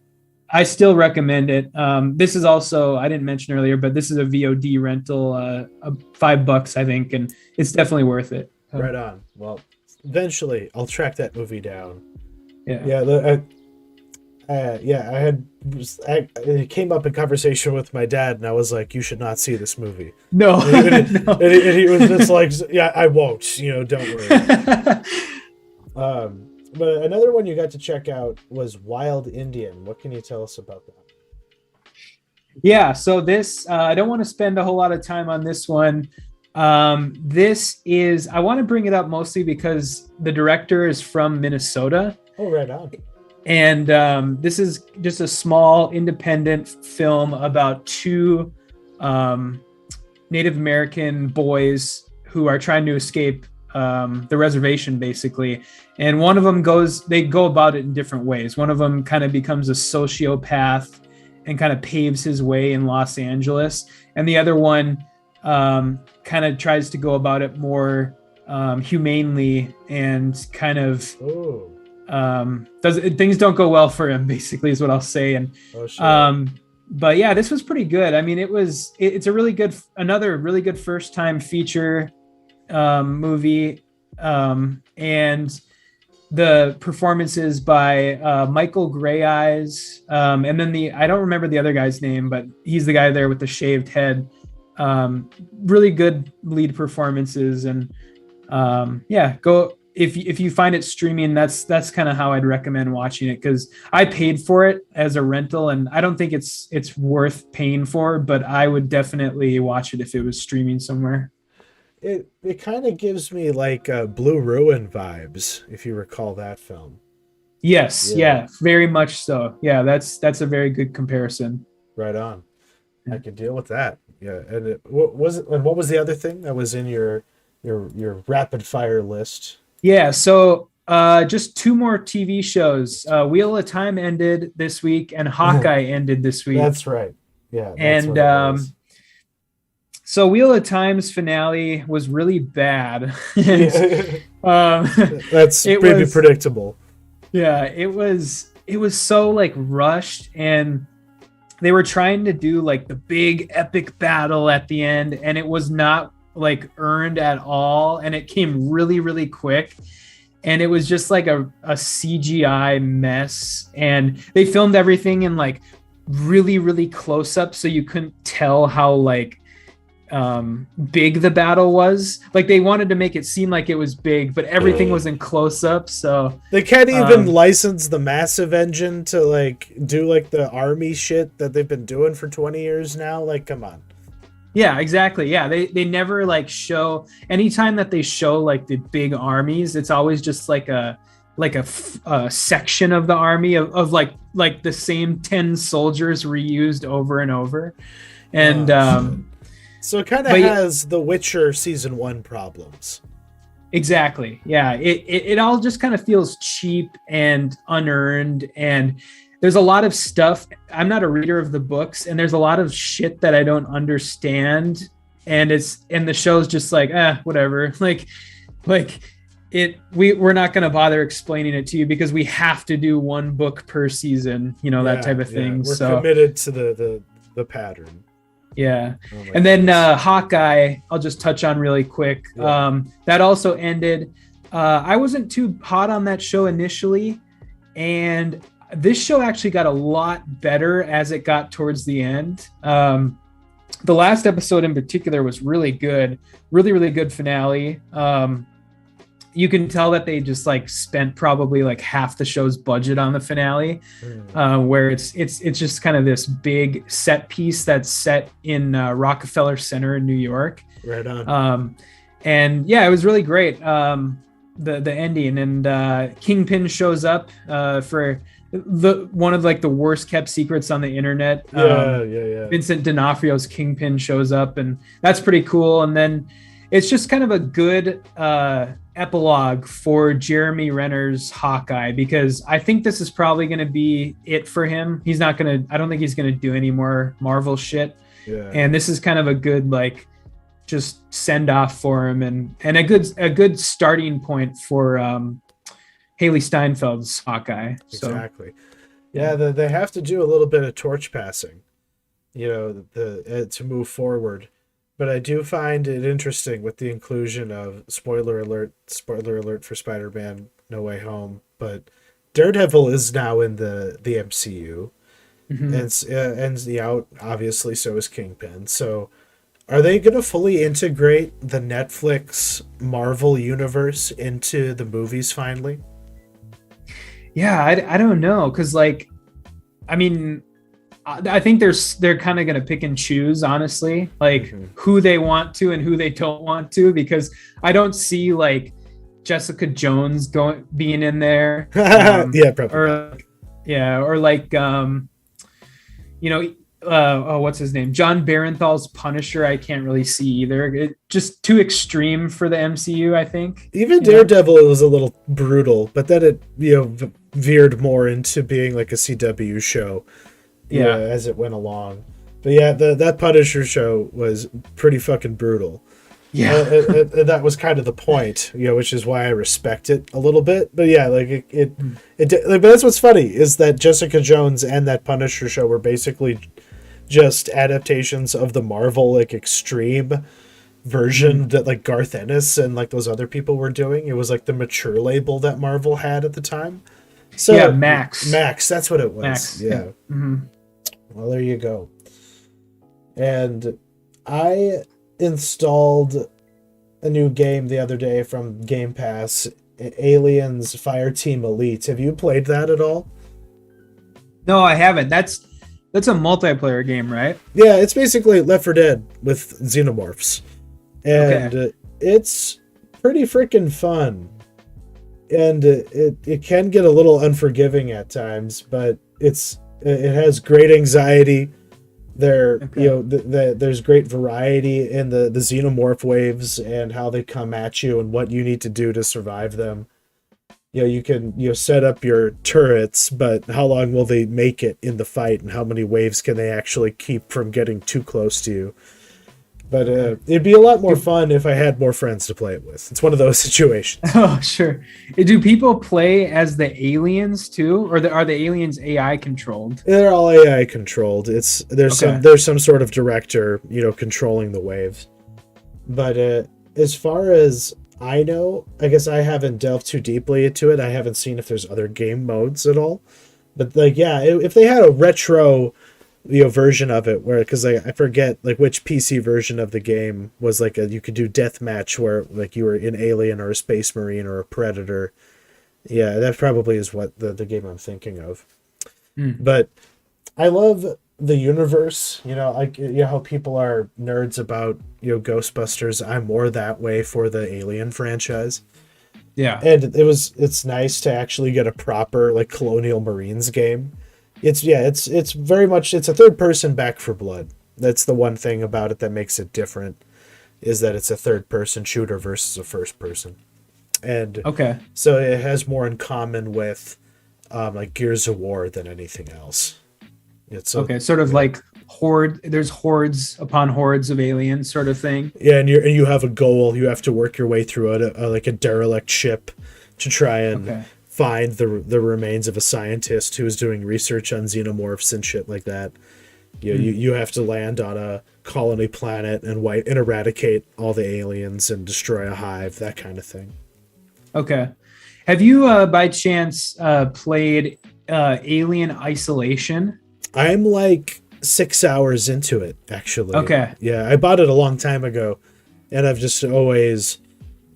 I still recommend it. This is also, I didn't mention earlier, but this is a VOD rental, $5, I think, and it's definitely worth it. Right on. Well, eventually I'll track that movie down. Yeah. It came up in conversation with my dad, and I was like, "You should not see this movie." No, and he was just like, "Yeah, I won't. Don't worry." But another one you got to check out was Wild Indian. What can you tell us about that? Yeah, so this I don't want to spend a whole lot of time on this one. This is, I want to bring it up mostly because the director is from Minnesota. Oh, right on. And this is just a small independent film about two Native American boys who are trying to escape the reservation, basically. And one of them they go about it in different ways. One of them kind of becomes a sociopath and kind of paves his way in Los Angeles. And the other one kind of tries to go about it more humanely and kind of things don't go well for him, basically, is what I'll say. And but yeah, this was pretty good. I mean, it's a another really good first time feature movie, and the performances by Michael Grey Eyes, and then I don't remember the other guy's name, but he's the guy there with the shaved head. Really good lead performances, and go if you find it streaming. That's kind of how I'd recommend watching it, because I paid for it as a rental, and I don't think it's worth paying for, but I would definitely watch it if it was streaming somewhere. It kind of gives me like Blue Ruin vibes, if you recall that film. Yes, yeah, very much so. Yeah, that's a very good comparison. Right on. I could deal with that. Yeah, and what was the other thing that was in your rapid fire list? Yeah, so just two more TV shows. Wheel of Time ended this week, and Hawkeye ended this week. That's right. Yeah, and so Wheel of Time's finale was really bad. That's pretty predictable. Yeah, it was so like rushed, and they were trying to do like the big epic battle at the end, and it was not like earned at all, and it came really, really quick, and it was just like a CGI mess, and they filmed everything in like really, really close up, so you couldn't tell how like big the battle was. Like they wanted to make it seem like it was big, but everything was in close up, so they can't even license the massive engine to like do like the army shit that they've been doing for 20 years now. Like, come on. Yeah, exactly. Yeah, they never like show, anytime that they show like the big armies, it's always just like a section of the army of like the same 10 soldiers reused over and over. And so it kind of has The Witcher season 1 problems. Exactly. Yeah. It all just kind of feels cheap and unearned. And there's a lot of stuff. I'm not a reader of the books, and there's a lot of shit that I don't understand. And the show's just like, whatever. We're not going to bother explaining it to you because we have to do one book per season, that type of thing. We're committed to the pattern. Yeah. And then Hawkeye, I'll just touch on really quick. Yeah. That also ended. I wasn't too hot on that show initially, and this show actually got a lot better as it got towards the end. The last episode in particular was really good, really, really good finale. You can tell that they just like spent probably like half the show's budget on the finale, where it's just kind of this big set piece that's set in Rockefeller Center in New York. Right on. And yeah, it was really great. The ending, and Kingpin shows up for one of like the worst kept secrets on the internet. Vincent D'Onofrio's Kingpin shows up, and that's pretty cool. And then it's just kind of a good epilogue for Jeremy Renner's Hawkeye, because I think this is probably going to be it for him. I don't think he's going to do any more Marvel shit. Yeah. And this is kind of a good like just send off for him, and a good starting point for Haley Steinfeld's Hawkeye. Exactly. Yeah, they have to do a little bit of torch passing, to move forward. But I do find it interesting with the inclusion of spoiler alert for Spider-Man No Way Home, but Daredevil is now in the MCU, and out obviously, so is Kingpin. So are they going to fully integrate the Netflix Marvel universe into the movies finally? Yeah, I don't know, because like, I mean, I think they're kind of going to pick and choose, honestly, like who they want to and who they don't want to, because I don't see like Jessica Jones being in there. Yeah, probably. Or like what's his name? John Barenthal's Punisher. I can't really see either. Just too extreme for the MCU, I think. Even Daredevil was a little brutal, but then it veered more into being like a CW show. Yeah, as it went along. But yeah, that Punisher show was pretty fucking brutal. Yeah, that was kind of the point, which is why I respect it a little bit. But yeah, like but that's what's funny is that Jessica Jones and that Punisher show were basically just adaptations of the Marvel like extreme version that like Garth Ennis and like those other people were doing. It was like the mature label that Marvel had at the time. So yeah, Max, that's what it was. Max. Yeah. Mm-hmm. Well, there you go. And I installed a new game the other day from Game Pass, Aliens Fireteam Elite. Have you played that at all? No, I haven't. That's a multiplayer game, right? Yeah, it's basically Left 4 Dead with xenomorphs. And it's pretty freaking fun. And it can get a little unforgiving at times, but it has great anxiety. There's great variety in the xenomorph waves and how they come at you and what you need to do to survive them. You can set up your turrets, but how long will they make it in the fight, and how many waves can they actually keep from getting too close to you? But it'd be a lot more fun if I had more friends to play it with. It's one of those situations. Oh, sure. Do people play as the aliens too, or are the aliens AI controlled? They're all AI controlled. There's some sort of director, controlling the waves. But as far as I know, I guess I haven't delved too deeply into it. I haven't seen if there's other game modes at all. But like, yeah, if they had a retro version of it, where, because I forget like which PC version of the game was like you could do deathmatch where like you were an alien or a space marine or a predator. Yeah, that probably is what the game I'm thinking of. But I love the universe, how people are nerds about Ghostbusters. I'm more that way for the Alien franchise. Yeah, and it's nice to actually get a proper like Colonial Marines game. It's very much, it's a third person Back 4 Blood. That's the one thing about it that makes it different, is that it's a third person shooter versus a first person. And so it has more in common with like Gears of War than anything else. It's Okay, sort of like horde. There's hordes upon hordes of aliens, sort of thing. yeah, and you have a goal. You have to work your way through like a derelict ship to try and Okay. find the remains of a scientist who is doing research on xenomorphs and shit like that. You have to land on a colony planet and eradicate all the aliens and destroy a hive, that kind of thing. Okay. Have you, by chance, played Alien Isolation? I'm like 6 hours into it, actually. Okay. Yeah, I bought it a long time ago, and I've just always,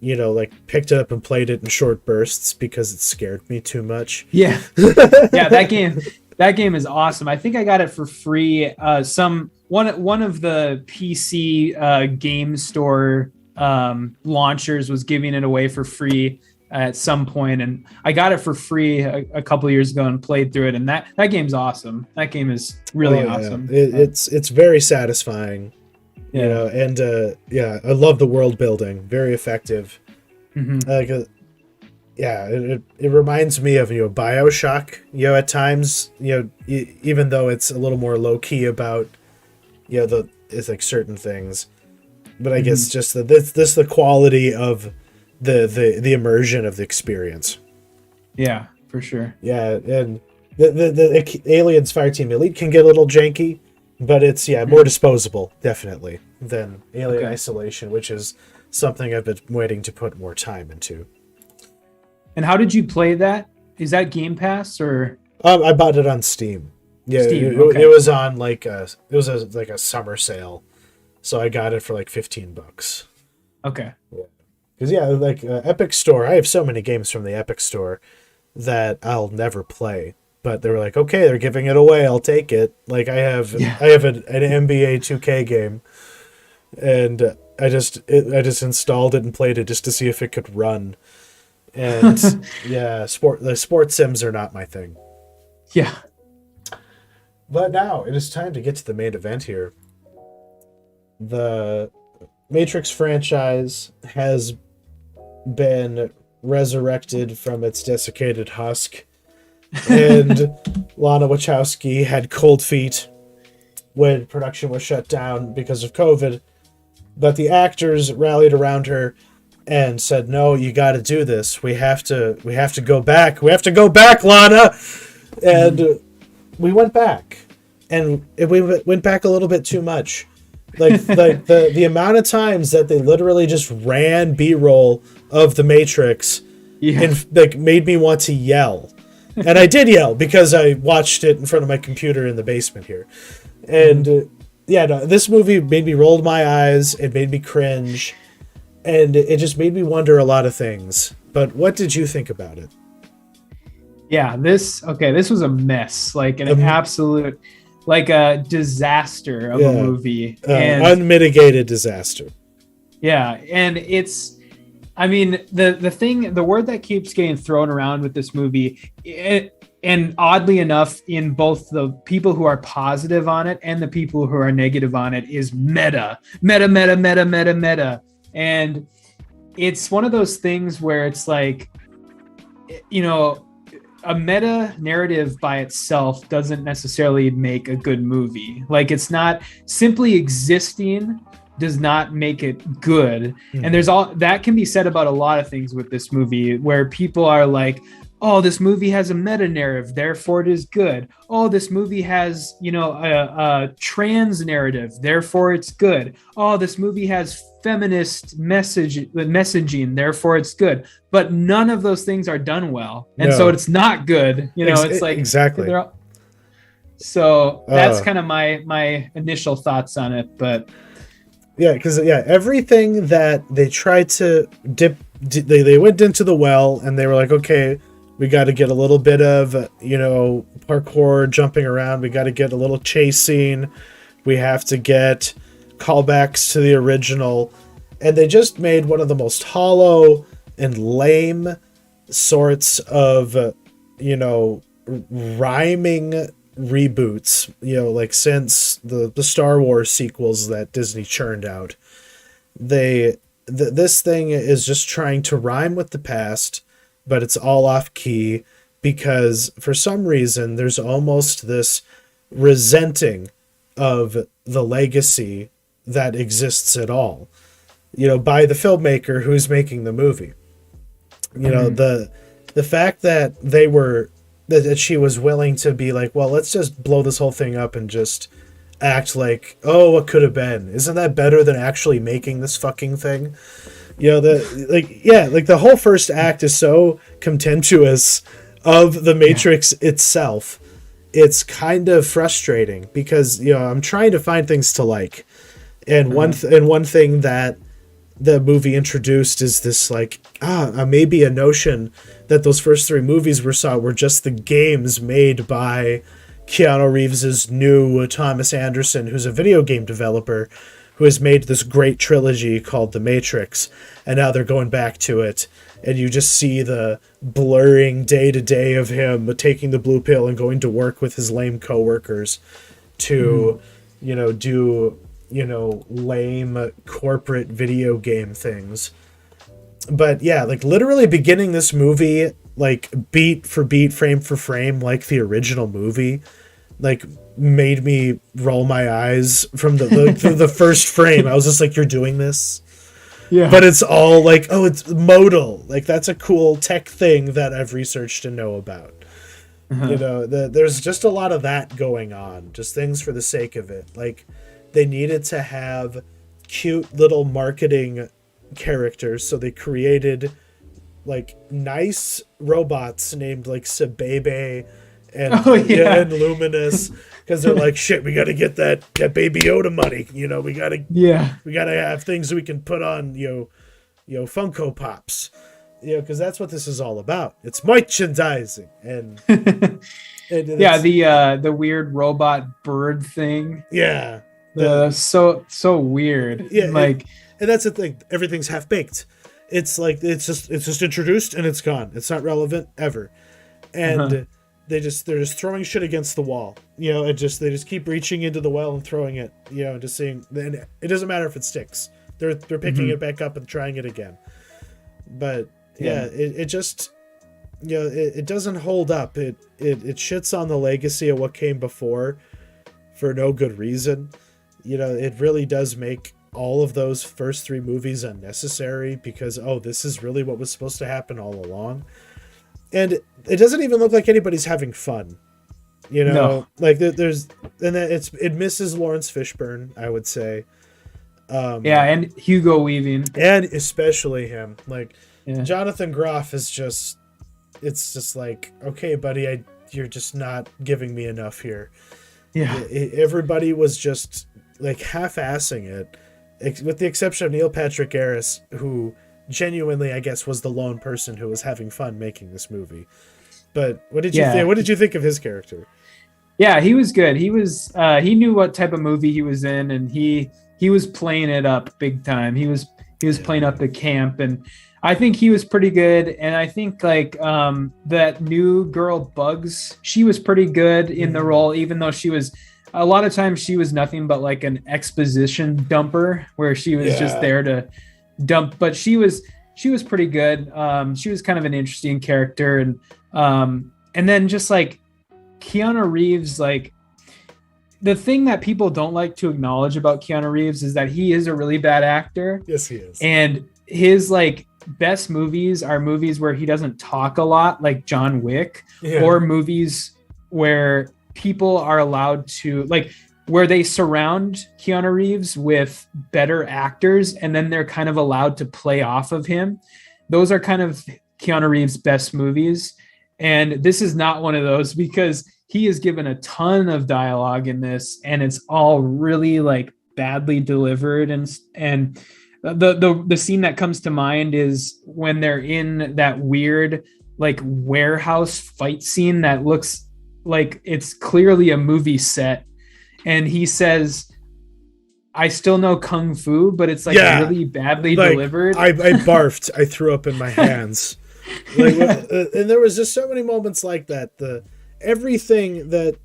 like picked it up and played it in short bursts because it scared me too much. Yeah. Yeah, that game is awesome. I think I got it for free. One of the PC game store launchers was giving it away for free at some point, and I got it for free a couple of years ago and played through it. And that game's awesome. That game is really awesome. It's very satisfying, Yeah. and I love the world building. Very effective. Mm-hmm. It reminds me of BioShock. At times, even though it's a little more low key about it's like certain things, but I guess just the quality of the immersion of the experience. Yeah, for sure. Yeah, and the Aliens Fireteam Elite can get a little janky, but it's more disposable definitely than Alien Isolation, which is something I've been waiting to put more time into. And how did you play that? Is that Game Pass or? I bought it on Steam. Yeah, Steam, it was on like a summer sale, so I got it for like $15. Okay. Because Epic Store, I have so many games from the Epic Store that I'll never play, but they were like, okay, they're giving it away, I'll take it. Like I have an NBA 2K game, and I just installed it and played it just to see if it could run. And the sports sims are not my thing. Yeah. But now it is time to get to the main event here. The Matrix franchise has been resurrected from its desiccated husk, and Lana Wachowski had cold feet when production was shut down because of COVID, but the actors rallied around her and said, no, you got to do this. We have to go back. We have to go back, Lana. And we went back, and we went back a little bit too much. Like the amount of times that they literally just ran B-roll of the Matrix and made me want to yell. And I did yell because I watched it in front of my computer in the basement here. And this movie made me roll my eyes. It made me cringe. And it just made me wonder a lot of things. But what did you think about it? Yeah, this was a mess, like an absolute, like a disaster of a movie. Unmitigated disaster. Yeah, and it's, I mean, the word that keeps getting thrown around with this movie, and oddly enough, in both the people who are positive on it and the people who are negative on it, is meta. And it's one of those things where it's like, a meta narrative by itself doesn't necessarily make a good movie. Like, it's not simply existing does not make it good. And there's all that can be said about a lot of things with this movie, where people are like, oh, this movie has a meta narrative, therefore it is good. Oh, this movie has, a trans narrative, therefore it's good. Oh, this movie has feminist messaging, therefore it's good. But none of those things are done well, and so it's not good. It's like exactly. So that's kind of my initial thoughts on it. But because everything that they tried to dip, they went into the well, and they were like, okay, we got to get a little bit of, parkour, jumping around. We got to get a little chase scene. We have to get callbacks to the original. And they just made one of the most hollow and lame sorts of, rhyming reboots, like since the Star Wars sequels that Disney churned out. This thing is just trying to rhyme with the past, but it's all off key because for some reason there's almost this resenting of the legacy that exists at all, by the filmmaker who's making the movie. The fact that that she was willing to be like, well, let's just blow this whole thing up and just act like, oh, what could have been? Isn't that better than actually making this fucking thing? The whole first act is so contemptuous of the Matrix itself. It's kind of frustrating because, I'm trying to find things to like. And one thing that the movie introduced is this maybe a notion that those first three movies we saw were just the games made by Keanu Reeves's new Thomas Anderson, who's a video game developer who has made this great trilogy called The Matrix, and now they're going back to it, and you just see the blurring day-to-day of him taking the blue pill and going to work with his lame coworkers to, do lame corporate video game things. But yeah, literally beginning this movie, beat for beat, frame for frame, like the original movie, made me roll my eyes from the first frame. I was just like, you're doing this? Yeah. But it's all it's modal. That's a cool tech thing that I've researched and know about. There's just a lot of that going on, just things for the sake of it. They needed to have cute little marketing characters, so they created nice robots named Sabebe and Luminous, because they're like, shit, we got to get that Baby Yoda money. We gotta have things we can put on Funko Pops, because that's what this is all about. It's merchandising and. The weird robot bird thing. Yeah. So weird. Yeah, and that's the thing. Everything's half baked. It's it's just introduced and it's gone. It's not relevant ever. And they're just throwing shit against the wall. They just keep reaching into the well and throwing it. And just saying. And it doesn't matter if it sticks. They're picking it back up and trying it again. But it just it doesn't hold up. It shits on the legacy of what came before for no good reason. It really does make all of those first three movies unnecessary because, this is really what was supposed to happen all along. And it doesn't even look like anybody's having fun. No. It misses Lawrence Fishburne, I would say. And Hugo Weaving. And especially him. Jonathan Groff is just, it's just okay, buddy, you're just not giving me enough here. Yeah. Everybody was just half-assing it, with the exception of Neil Patrick Harris, who genuinely, I guess, was the lone person who was having fun making this movie. But what did you think? What did you think of his character? Yeah, he was good. He was he knew what type of movie he was in, and he was playing it up big time. He was playing up the camp, and I think he was pretty good. And I think that new girl Bugs, she was pretty good in the role, even though she was. A lot of times she was nothing but an exposition dumper where she was just there to dump, but she was pretty good. She was kind of an interesting character. And then just Keanu Reeves, the thing that people don't like to acknowledge about Keanu Reeves is that he is a really bad actor. Yes, he is. And his best movies are movies where he doesn't talk a lot, like John Wick, or movies where people are allowed to where they surround Keanu Reeves with better actors and then they're kind of allowed to play off of him. Those are kind of Keanu Reeves' best movies. And this is not one of those because he is given a ton of dialogue in this and it's all really badly delivered. And the scene that comes to mind is when they're in that weird warehouse fight scene that looks like it's clearly a movie set, and he says, I still know Kung Fu, but it's really badly delivered. I barfed. I threw up in my hands. And there was just so many moments like that. Everything that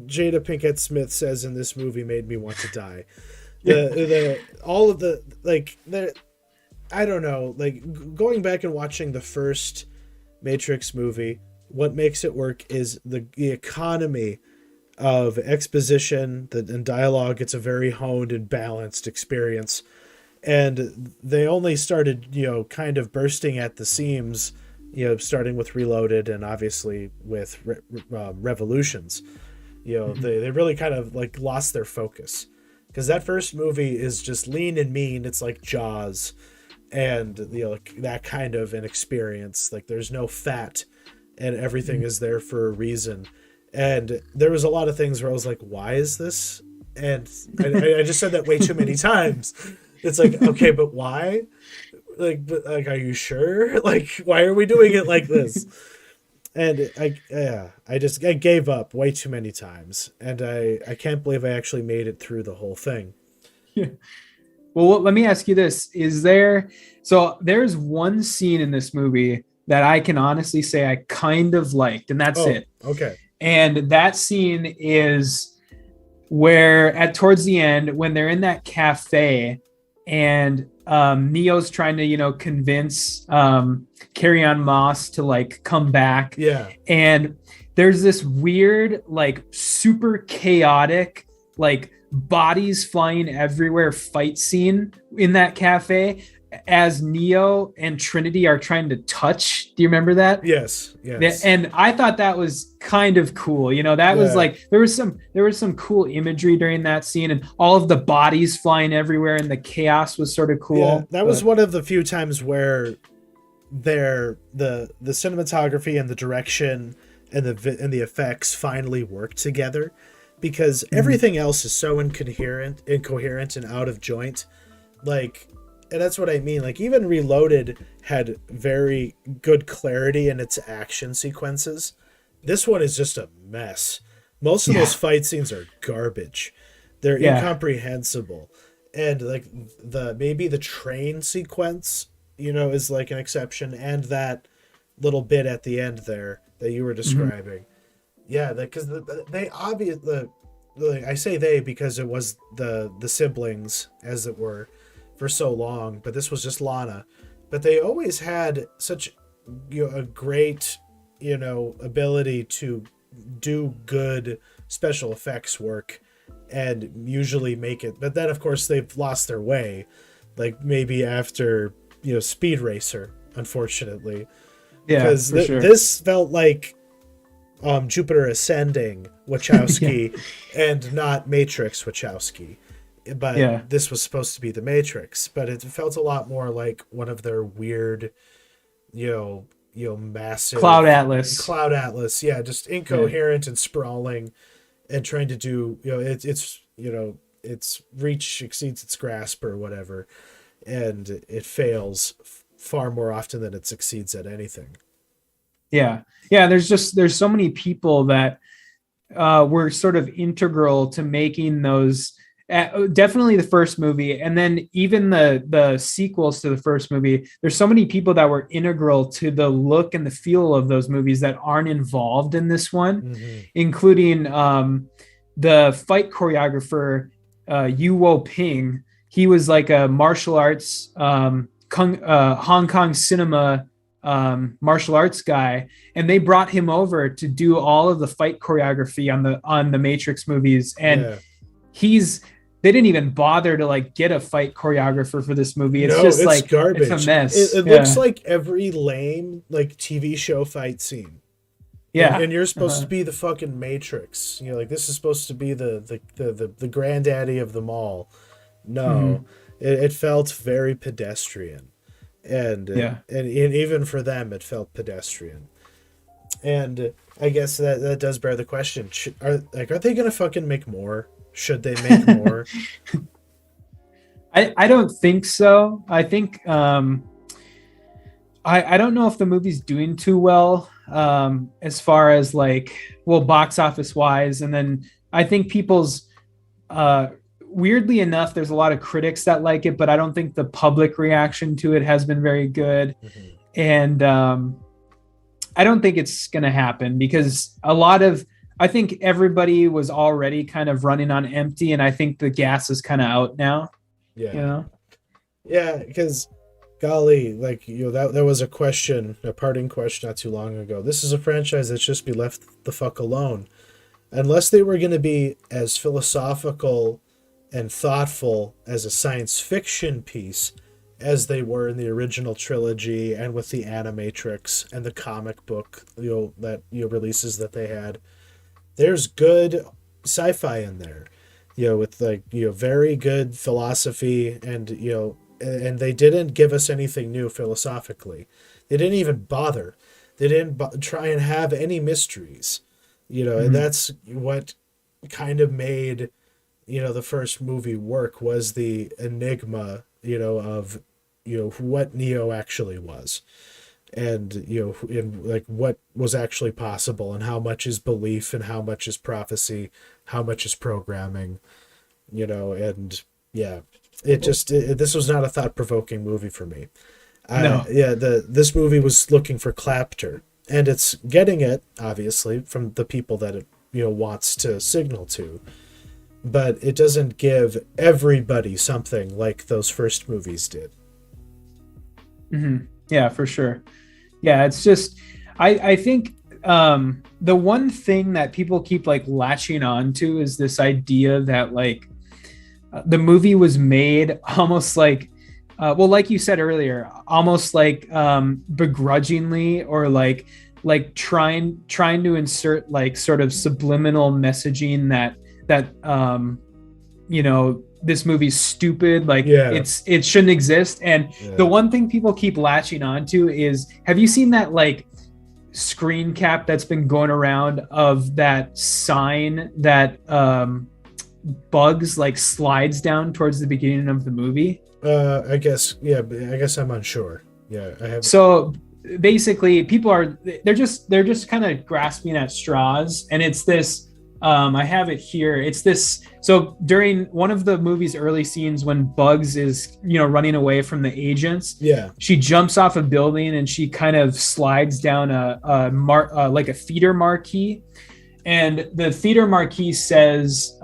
Jada Pinkett Smith says in this movie made me want to die. All of the I don't know, going back and watching the first Matrix movie, what makes it work is the economy of exposition and dialogue. It's a very honed and balanced experience. And they only started, kind of bursting at the seams, starting with Reloaded and obviously with Revolutions. They really kind of like lost their focus, because that first movie is just lean and mean. It's like Jaws, and that kind of an experience. Like there's no fat, and everything is there for a reason. And there was a lot of things where I was like, why is this? And I just said that way too many times. It's like, okay, but why? Like, are you sure? Like, why are we doing it like this? And I gave up way too many times, and I can't believe I actually made it through the whole thing. Yeah. Well, let me ask you this: there's one scene in this movie that I can honestly say I kind of liked, and that's it. Okay. And that scene is where towards the end, when they're in that cafe and Neo's trying to, convince Carrie-Anne Moss to like come back. Yeah. And there's this weird, like super chaotic, like bodies flying everywhere fight scene in that cafe as Neo and Trinity are trying to touch. Do you remember that? Yes. And I thought that was kind of cool. Was like, there was some cool imagery during that scene, and all of the bodies flying everywhere and the chaos was sort of cool. Yeah, that was one of the few times where the cinematography and the direction and the effects finally worked together, because everything else is so incoherent and out of joint. And that's what I mean. Like, even Reloaded had very good clarity in its action sequences. This one is just a mess. Most of those fight scenes are garbage. They're incomprehensible. And like maybe the train sequence, is like an exception, and that little bit at the end there that you were describing. Yeah, because they obviously, I say they because it was the siblings, as it were, for so long, but this was just Lana. But they always had such a great ability to do good special effects work and usually make it. But then of course they've lost their way, like maybe after Speed Racer, unfortunately. Because this felt like Jupiter Ascending Wachowski and not Matrix Wachowski. But this was supposed to be the Matrix, but it felt a lot more like one of their weird, massive Cloud Atlas. Yeah, just incoherent and sprawling, and trying to do, its reach exceeds its grasp or whatever, and it fails far more often than it succeeds at anything. Yeah. There's so many people that were sort of integral to making those. Definitely the first movie, and then even the sequels to the first movie. There's so many people that were integral to the look and the feel of those movies that aren't involved in this one, including the fight choreographer Yu Wo Ping. He was like a martial arts Hong Kong cinema martial arts guy, and they brought him over to do all of the fight choreography on the Matrix movies, and they didn't even bother to like get a fight choreographer for this movie. It's like garbage. It's a mess. It looks like every lame like TV show fight scene. Yeah, and you're supposed to be the fucking Matrix. Like this is supposed to be the granddaddy of them all. No, it felt very pedestrian, and even for them it felt pedestrian. And I guess that does bear the question: are they gonna fucking make more? Should they make more? I don't think so. I think I don't know if the movie's doing too well as far as box office wise. And then I think people's weirdly enough, there's a lot of critics that like it, but I don't think the public reaction to it has been very good. And I don't think it's going to happen because I think everybody was already kind of running on empty, and I think the gas is kind of out now. Yeah. Yeah, because golly, like, that there was a parting question not too long ago. This is a franchise that should just be left the fuck alone. Unless they were going to be as philosophical and thoughtful as a science fiction piece as they were in the original trilogy and with the Animatrix and the comic book, releases that they had. There's good sci-fi in there, with like, very good philosophy, and and they didn't give us anything new philosophically. They didn't even bother. They didn't try and have any mysteries, and that's what kind of made, the first movie work, was the enigma, of, what Neo actually was, and, in like what was actually possible, and how much is belief and how much is prophecy, how much is programming, and yeah, this was not a thought-provoking movie for me. No. This movie was looking for clapter, and it's getting it, obviously, from the people that it, wants to signal to, but it doesn't give everybody something like those first movies did. Yeah, for sure. Yeah, it's just, I think the one thing that people keep like latching on to is this idea that like the movie was made almost like, like you said earlier, almost like begrudgingly, or like trying to insert like sort of subliminal messaging that this movie's stupid, like it shouldn't exist. And the one thing people keep latching on to is, have you seen that like screen cap that's been going around of that sign that Bugs like slides down towards the beginning of the movie? I guess I'm unsure. Yeah, I have. So basically they're just kind of grasping at straws, and it's this, I have it here. It's this. So during one of the movie's early scenes, when Bugs is, running away from the agents, she jumps off a building and she kind of slides down like a theater marquee, and the theater marquee says,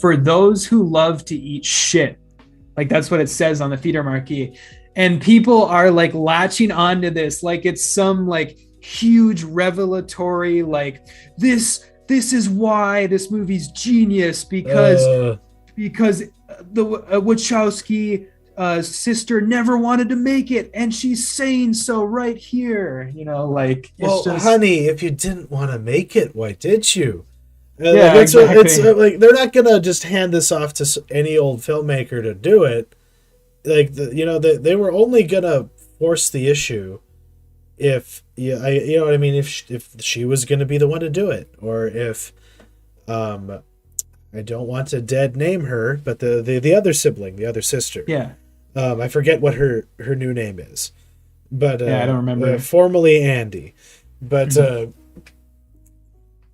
"For those who love to eat shit." Like, that's what it says on the theater marquee, and people are like latching onto this like it's some like huge revelatory, like this is why this movie's genius, because the Wachowski sister never wanted to make it, and she's saying so right here, like, well, just... honey, if you didn't want to make it, why did you? Yeah, exactly. It's like, they're not gonna just hand this off to any old filmmaker to do it. Like, they were only gonna force the issue if you know what I mean, if she was gonna be the one to do it, or if I don't want to dead name her, but the other sibling, the other sister, I forget what her new name is, but I don't remember. Formerly Andy, but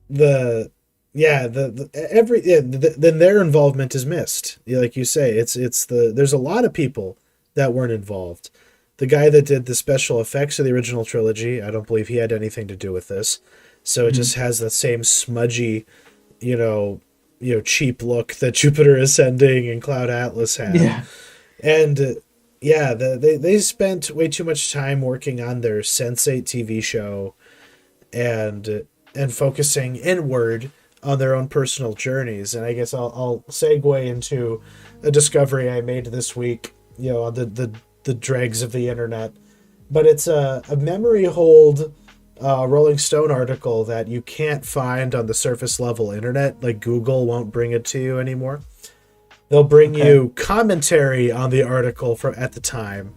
then their involvement is missed. Like you say, there's a lot of people that weren't involved. The guy that did the special effects of the original trilogy, I don't believe he had anything to do with this. So it just has the same smudgy, cheap look that Jupiter Ascending and Cloud Atlas had. Yeah. And they spent way too much time working on their Sense8 TV show and focusing inward on their own personal journeys. And I guess I'll segue into a discovery I made this week, on the dregs of the internet. But it's a memory hold Rolling Stone article that you can't find on the surface level internet. Like, Google won't bring it to you anymore. They'll bring you commentary on the article from at the time,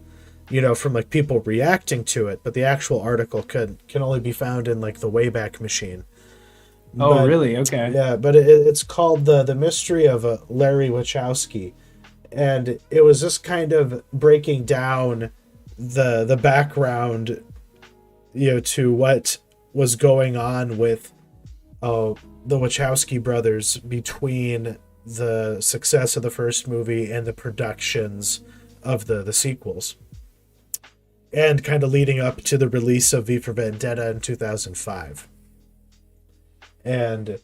from like people reacting to it, but the actual article can only be found in like the Wayback Machine. Oh, really? Okay. Yeah, but it's called the Mystery of Larry Wachowski, and it was just kind of breaking down the background, to what was going on with the Wachowski brothers between the success of the first movie and the productions of the sequels, and kind of leading up to the release of V for Vendetta in 2005. And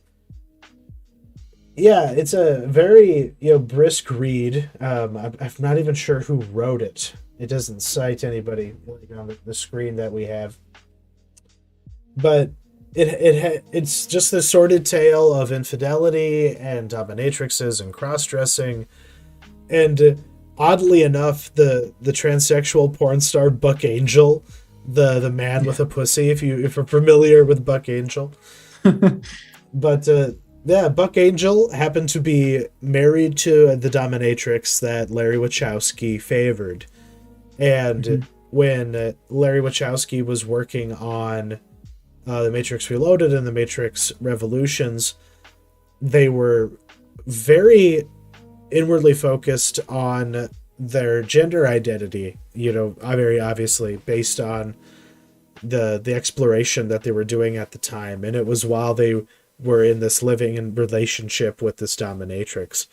it's a very brisk read. I'm not even sure who wrote it, It doesn't cite anybody like on the screen that we have, but it's just this sordid tale of infidelity and dominatrixes and cross-dressing, and oddly enough, the transsexual porn star Buck Angel, the man with a pussy, if you're familiar with Buck Angel, but yeah, Buck Angel happened to be married to the dominatrix that Larry Wachowski favored. And when Larry Wachowski was working on The Matrix Reloaded and The Matrix Revolutions, they were very inwardly focused on their gender identity, very obviously based on the exploration that they were doing at the time. And it was while they were in this living in relationship with this dominatrix.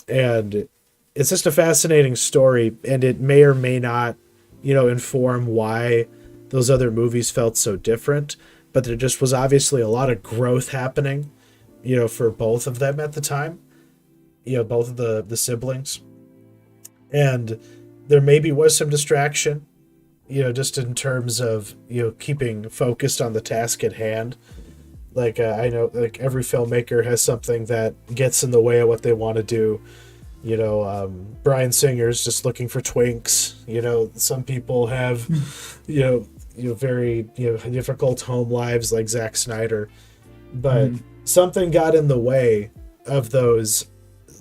And it's just a fascinating story, and it may or may not, inform why those other movies felt so different. But there just was obviously a lot of growth happening, for both of them at the time, both of the siblings. And there maybe was some distraction, just in terms of, keeping focused on the task at hand. Like, I know, like, every filmmaker has something that gets in the way of what they want to do. Bryan Singer's just looking for twinks. Some people have, very, difficult home lives like Zack Snyder. But something got in the way of those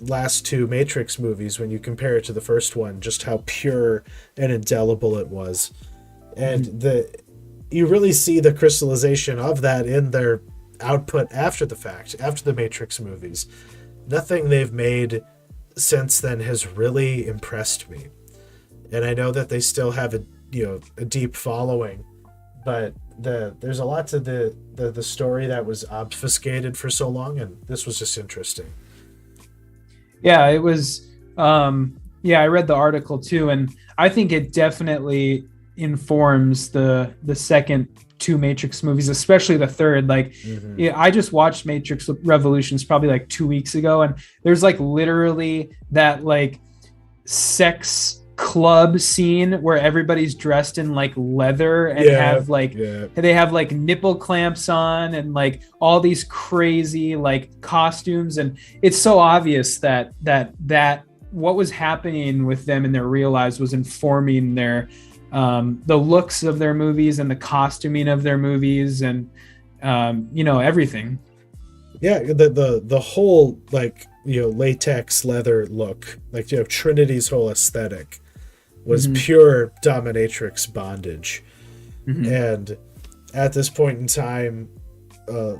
last two Matrix movies when you compare it to the first one, just how pure and indelible it was. And you really see the crystallization of that in their output after the fact, after the Matrix movies. Nothing they've made since then has really impressed me. And I know that they still have a deep following, but there's a lot to the story that was obfuscated for so long, and this was just interesting. Yeah, it was. I read the article too, and I think it definitely informs the second two Matrix movies, especially the third. Like, I just watched Matrix Revolutions probably like 2 weeks ago, and there's like literally that like sex club scene where everybody's dressed in like leather and they have like nipple clamps on and like all these crazy like costumes, and it's so obvious that what was happening with them in their real lives was informing their the looks of their movies and the costuming of their movies and everything. Yeah, the whole like latex leather look, like Trinity's whole aesthetic was pure dominatrix bondage. And at this point in time, Lana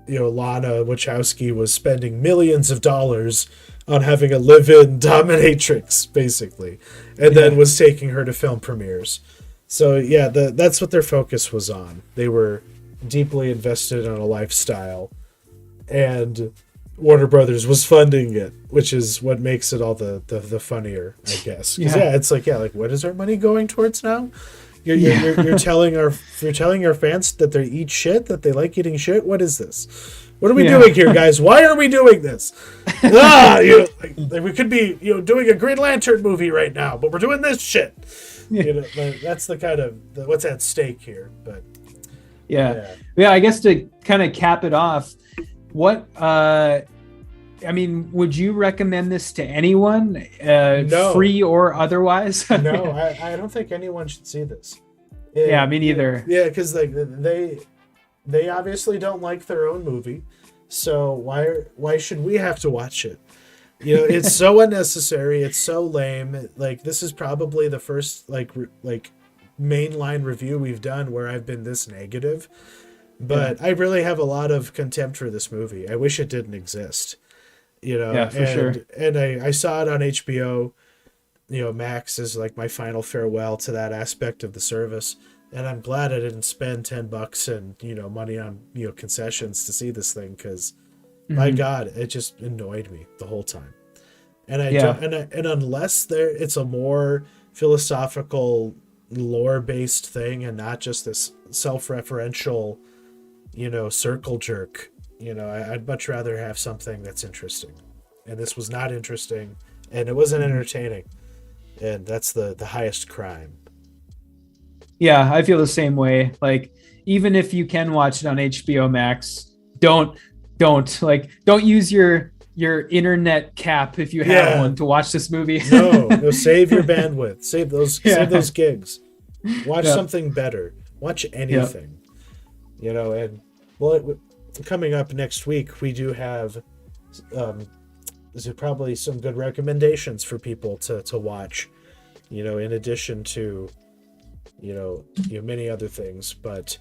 Wachowski was spending millions of dollars on having a live-in dominatrix, basically, and then was taking her to film premieres. So yeah, that's what their focus was on. They were deeply invested in a lifestyle, and Warner Brothers was funding it, which is what makes it all the funnier, I guess. It's like, what is our money going towards now? You're telling our fans that they eat shit, that they like eating shit. What is this? What are we doing here, guys? Why are we doing this? We could be doing a Green Lantern movie right now, but we're doing this shit. That's the kind of what's at stake here. But I guess to kind of cap it off, what would you recommend this to anyone, no. free or otherwise? No, I don't think anyone should see this. Me neither. Yeah, because they obviously don't like their own movie, so why should we have to watch it? It's so unnecessary. It's so lame. Like, this is probably the first like mainline review we've done where I've been this negative. But I really have a lot of contempt for this movie. I wish it didn't exist. For sure. And I saw it on HBO. Max is like my final farewell to that aspect of the service. And I'm glad I didn't spend $10 and, money on, concessions to see this thing, because my God, it just annoyed me the whole time. And and unless it's a more philosophical, lore-based thing and not just this self-referential, circle jerk, I'd much rather have something that's interesting. And this was not interesting, and it wasn't entertaining. and that's the highest crime. Yeah, I feel the same way. Like, even if you can watch it on HBO Max, don't don't use your internet cap if you have Yeah, one to watch this movie. no, save your bandwidth, save Yeah. those gigs, watch Yep. something better, watch Yep. anything, and well, coming up next week we do have there's probably some good recommendations for people to watch, in addition to many other things. But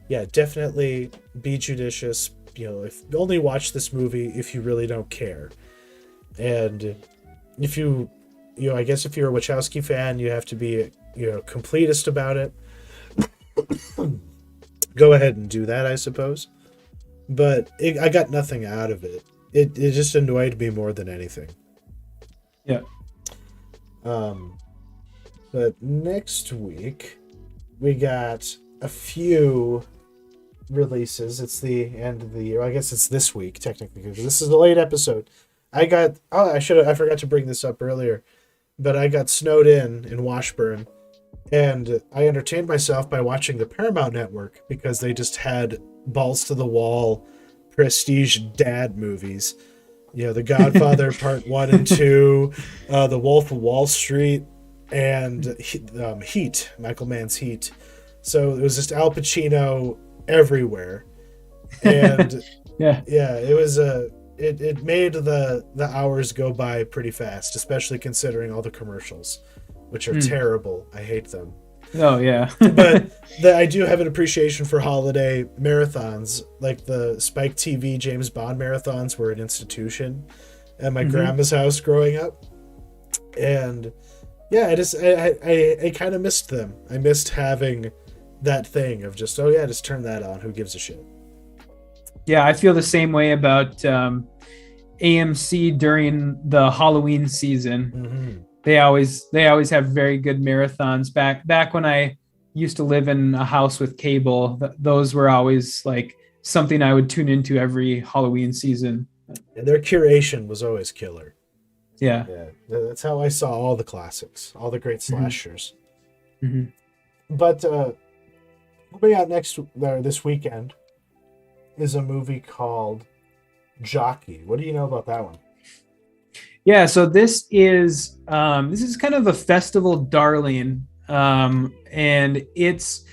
yeah, definitely be judicious. If only watch this movie if you really don't care. And if I guess if you're a Wachowski fan, you have to be completist about it. Go ahead and do that, I suppose. But I got nothing out of it. It just annoyed me more than anything. Yeah. But next week we got a few releases. It's the end of the year. I guess it's this week technically because this is a late episode. I forgot to bring this up earlier, but I got snowed in Washburn, and I entertained myself by watching the Paramount Network because they just had balls to the wall prestige dad movies. The Godfather Part 1 and 2, The Wolf of Wall Street, and Heat, Michael Mann's Heat. So it was just Al Pacino everywhere. And Yeah. it was it made the hours go by pretty fast, especially considering all the commercials, which are terrible. I hate them. Oh yeah. But I do have an appreciation for holiday marathons, like the Spike TV James Bond marathons were an institution at my grandma's house growing up. And yeah, I kind of missed them. I missed having that thing of just, oh yeah, just turn that on. Who gives a shit? Yeah, I feel the same way about AMC during the Halloween season. Mm-hmm. They always have very good marathons. Back when I used to live in a house with cable, those were always like something I would tune into every Halloween season. And their curation was always killer. Yeah. That's how I saw all the classics, all the great slashers. Mm-hmm. But coming out this weekend is a movie called Jockey. What do you know about that one? Yeah, so this is kind of a festival darling, and it's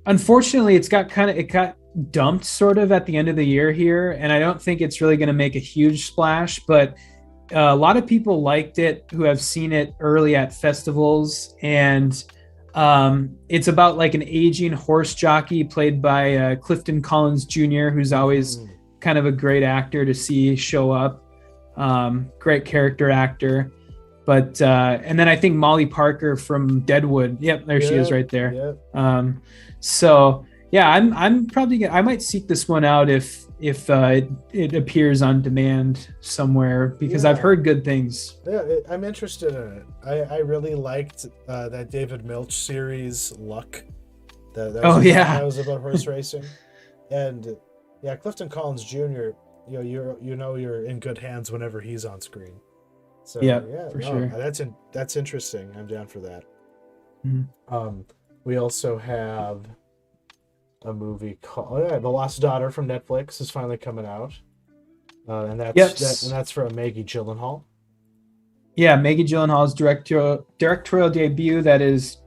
unfortunately it got dumped sort of at the end of the year here, and I don't think it's really going to make a huge splash, but a lot of people liked it who have seen it early at festivals, and it's about like an aging horse jockey played by Clifton Collins Jr., who's always kind of a great actor to see show up. Great character actor. But and then I think Molly Parker from Deadwood. Yep, there she is right there. Yep. So yeah, I'm probably I might seek this one out if it appears on demand somewhere because I've heard good things. Yeah, I'm interested in it. I really liked that David Milch series, Luck. That was about horse racing, and yeah, Clifton Collins Jr. You're in good hands whenever he's on screen. So sure. That's interesting. I'm down for that. Mm-hmm. We also have a movie called The Lost Daughter from Netflix is finally coming out, and that's from Maggie Gyllenhaal. Yeah, Maggie Gyllenhaal's directorial debut that is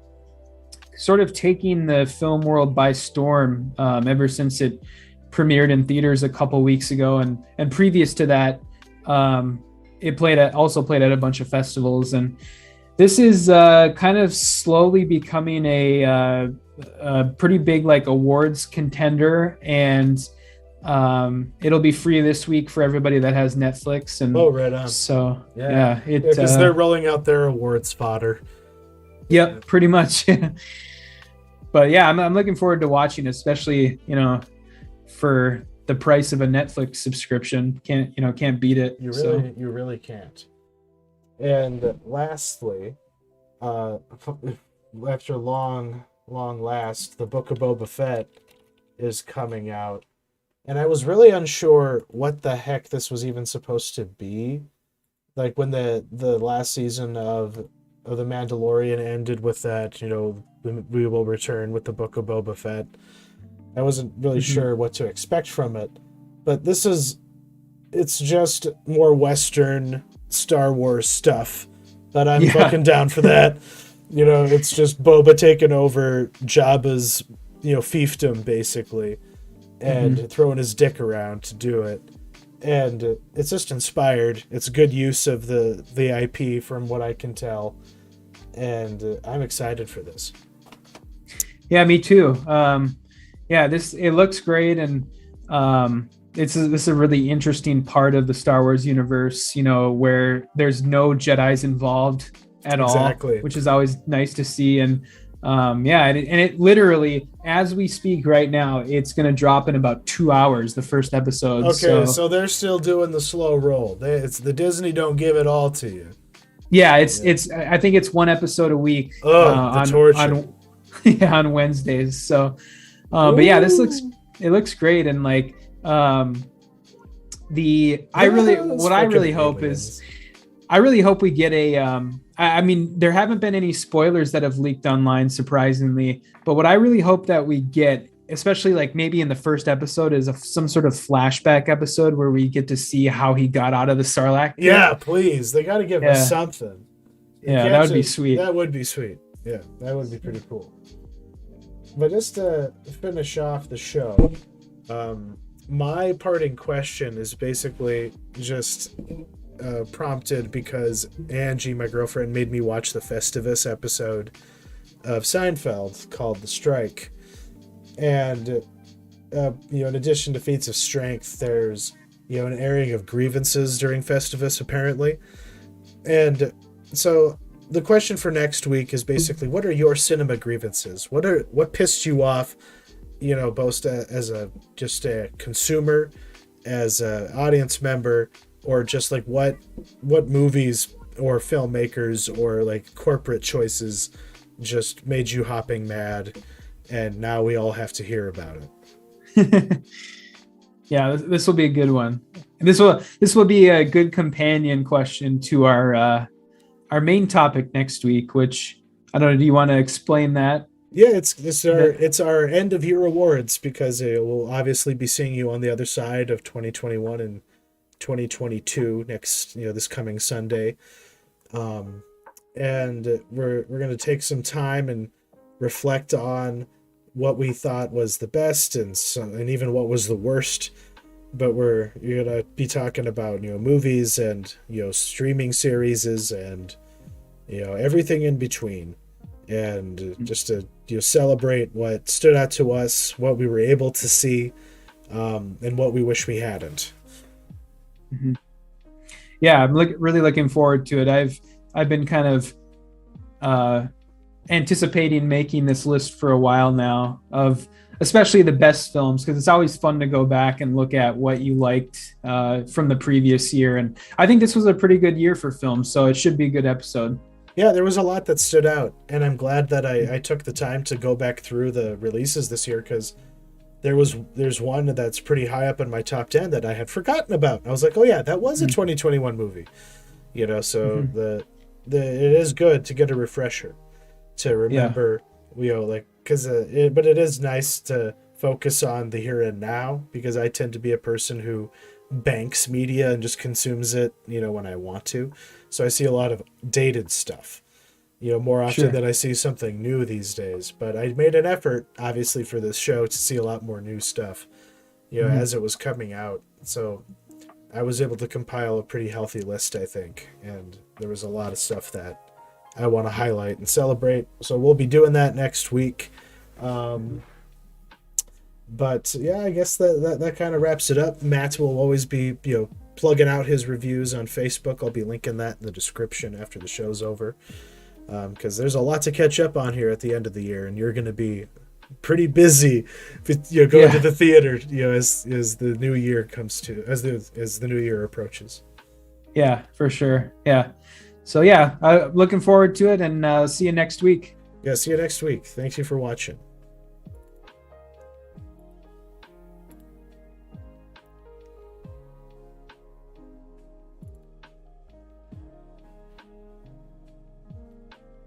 sort of taking the film world by storm ever since it premiered in theaters a couple weeks ago, and previous to that, it also played at a bunch of festivals. And this is kind of slowly becoming a pretty big like awards contender, and it'll be free this week for everybody that has Netflix. And right on. So because they're rolling out their awards fodder. Yep, pretty much. But yeah, I'm looking forward to watching, especially for the price of a Netflix subscription. Can't beat it. You really can't. And lastly, after long last, the Book of Boba Fett is coming out, and I was really unsure what the heck this was even supposed to be. Like when the last season of of the Mandalorian ended with that, we will return with the Book of Boba Fett. I wasn't really sure what to expect from it, but it's just more Western Star Wars stuff, but I'm fucking down for that. It's just Boba taking over Jabba's, fiefdom basically, and throwing his dick around to do it. And it's just inspired. It's good use of the IP from what I can tell. And I'm excited for this. Yeah, me too. It looks great. And this is a really interesting part of the Star Wars universe, where there's no Jedis involved at all, which is always nice to see. And it literally, as we speak right now, it's going to drop in about 2 hours, the first episode. Okay, so they're still doing the slow roll. It's the Disney don't give it all to you. Yeah, it's I think it's one episode a week. The torture. On Wednesdays. So, but yeah, it looks great. And like, I really hope we get a, I mean, there haven't been any spoilers that have leaked online, surprisingly, but what I really hope that we get, especially like maybe in the first episode, is some sort of flashback episode where we get to see how he got out of the Sarlacc pit. Yeah, please. They got to give us something. That would be sweet. That would be sweet. Yeah, that would be pretty cool. But just to finish off the show, my parting question is basically just prompted because Angie, my girlfriend, made me watch the Festivus episode of Seinfeld called The Strike. And, in addition to feats of strength, there's, an airing of grievances during Festivus, apparently. And so the question for next week is basically, what are your cinema grievances? What pissed you off, both as just a consumer, as an audience member, or just like what movies or filmmakers or like corporate choices just made you hopping mad, and now we all have to hear about it. Yeah, this will be a good one. This will be a good companion question to our main topic next week, which I don't know. Do you want to explain that? Yeah, it's our end of year awards, because we'll obviously be seeing you on the other side of 2021 and 2022 next, this coming Sunday. And we're going to take some time and reflect on what we thought was the best and even what was the worst. But you're going to be talking about, movies and, streaming series and, everything in between. And just to celebrate what stood out to us, what we were able to see, and what we wish we hadn't. Mm-hmm. Yeah, I'm really looking forward to it. I've been kind of anticipating making this list for a while now, of especially the best films, because it's always fun to go back and look at what you liked from the previous year. And I think this was a pretty good year for films, so it should be a good episode. Yeah, there was a lot that stood out, and I'm glad that I took the time to go back through the releases this year, because there's one that's pretty high up in my top 10 that I had forgotten about. I was like, oh yeah, that was a 2021 movie, so it is good to get a refresher, to remember, but it is nice to focus on the here and now, because I tend to be a person who banks media and just consumes it, when I want to. So I see a lot of dated stuff, more often than I see something new these days. But I made an effort, obviously, for this show to see a lot more new stuff, as it was coming out. So I was able to compile a pretty healthy list, I think. And there was a lot of stuff that I want to highlight and celebrate. So we'll be doing that next week. But yeah, I guess that kind of wraps it up. Matt will always be, plugging out his reviews on Facebook. I'll be linking that in the description after the show's over. Because there's a lot to catch up on here at the end of the year, and you're going to be pretty busy, going to the theater, as the new year comes to, as the new year approaches. Yeah, for sure. Yeah. So looking forward to it, and see you next week. Yeah, see you next week. Thank you for watching.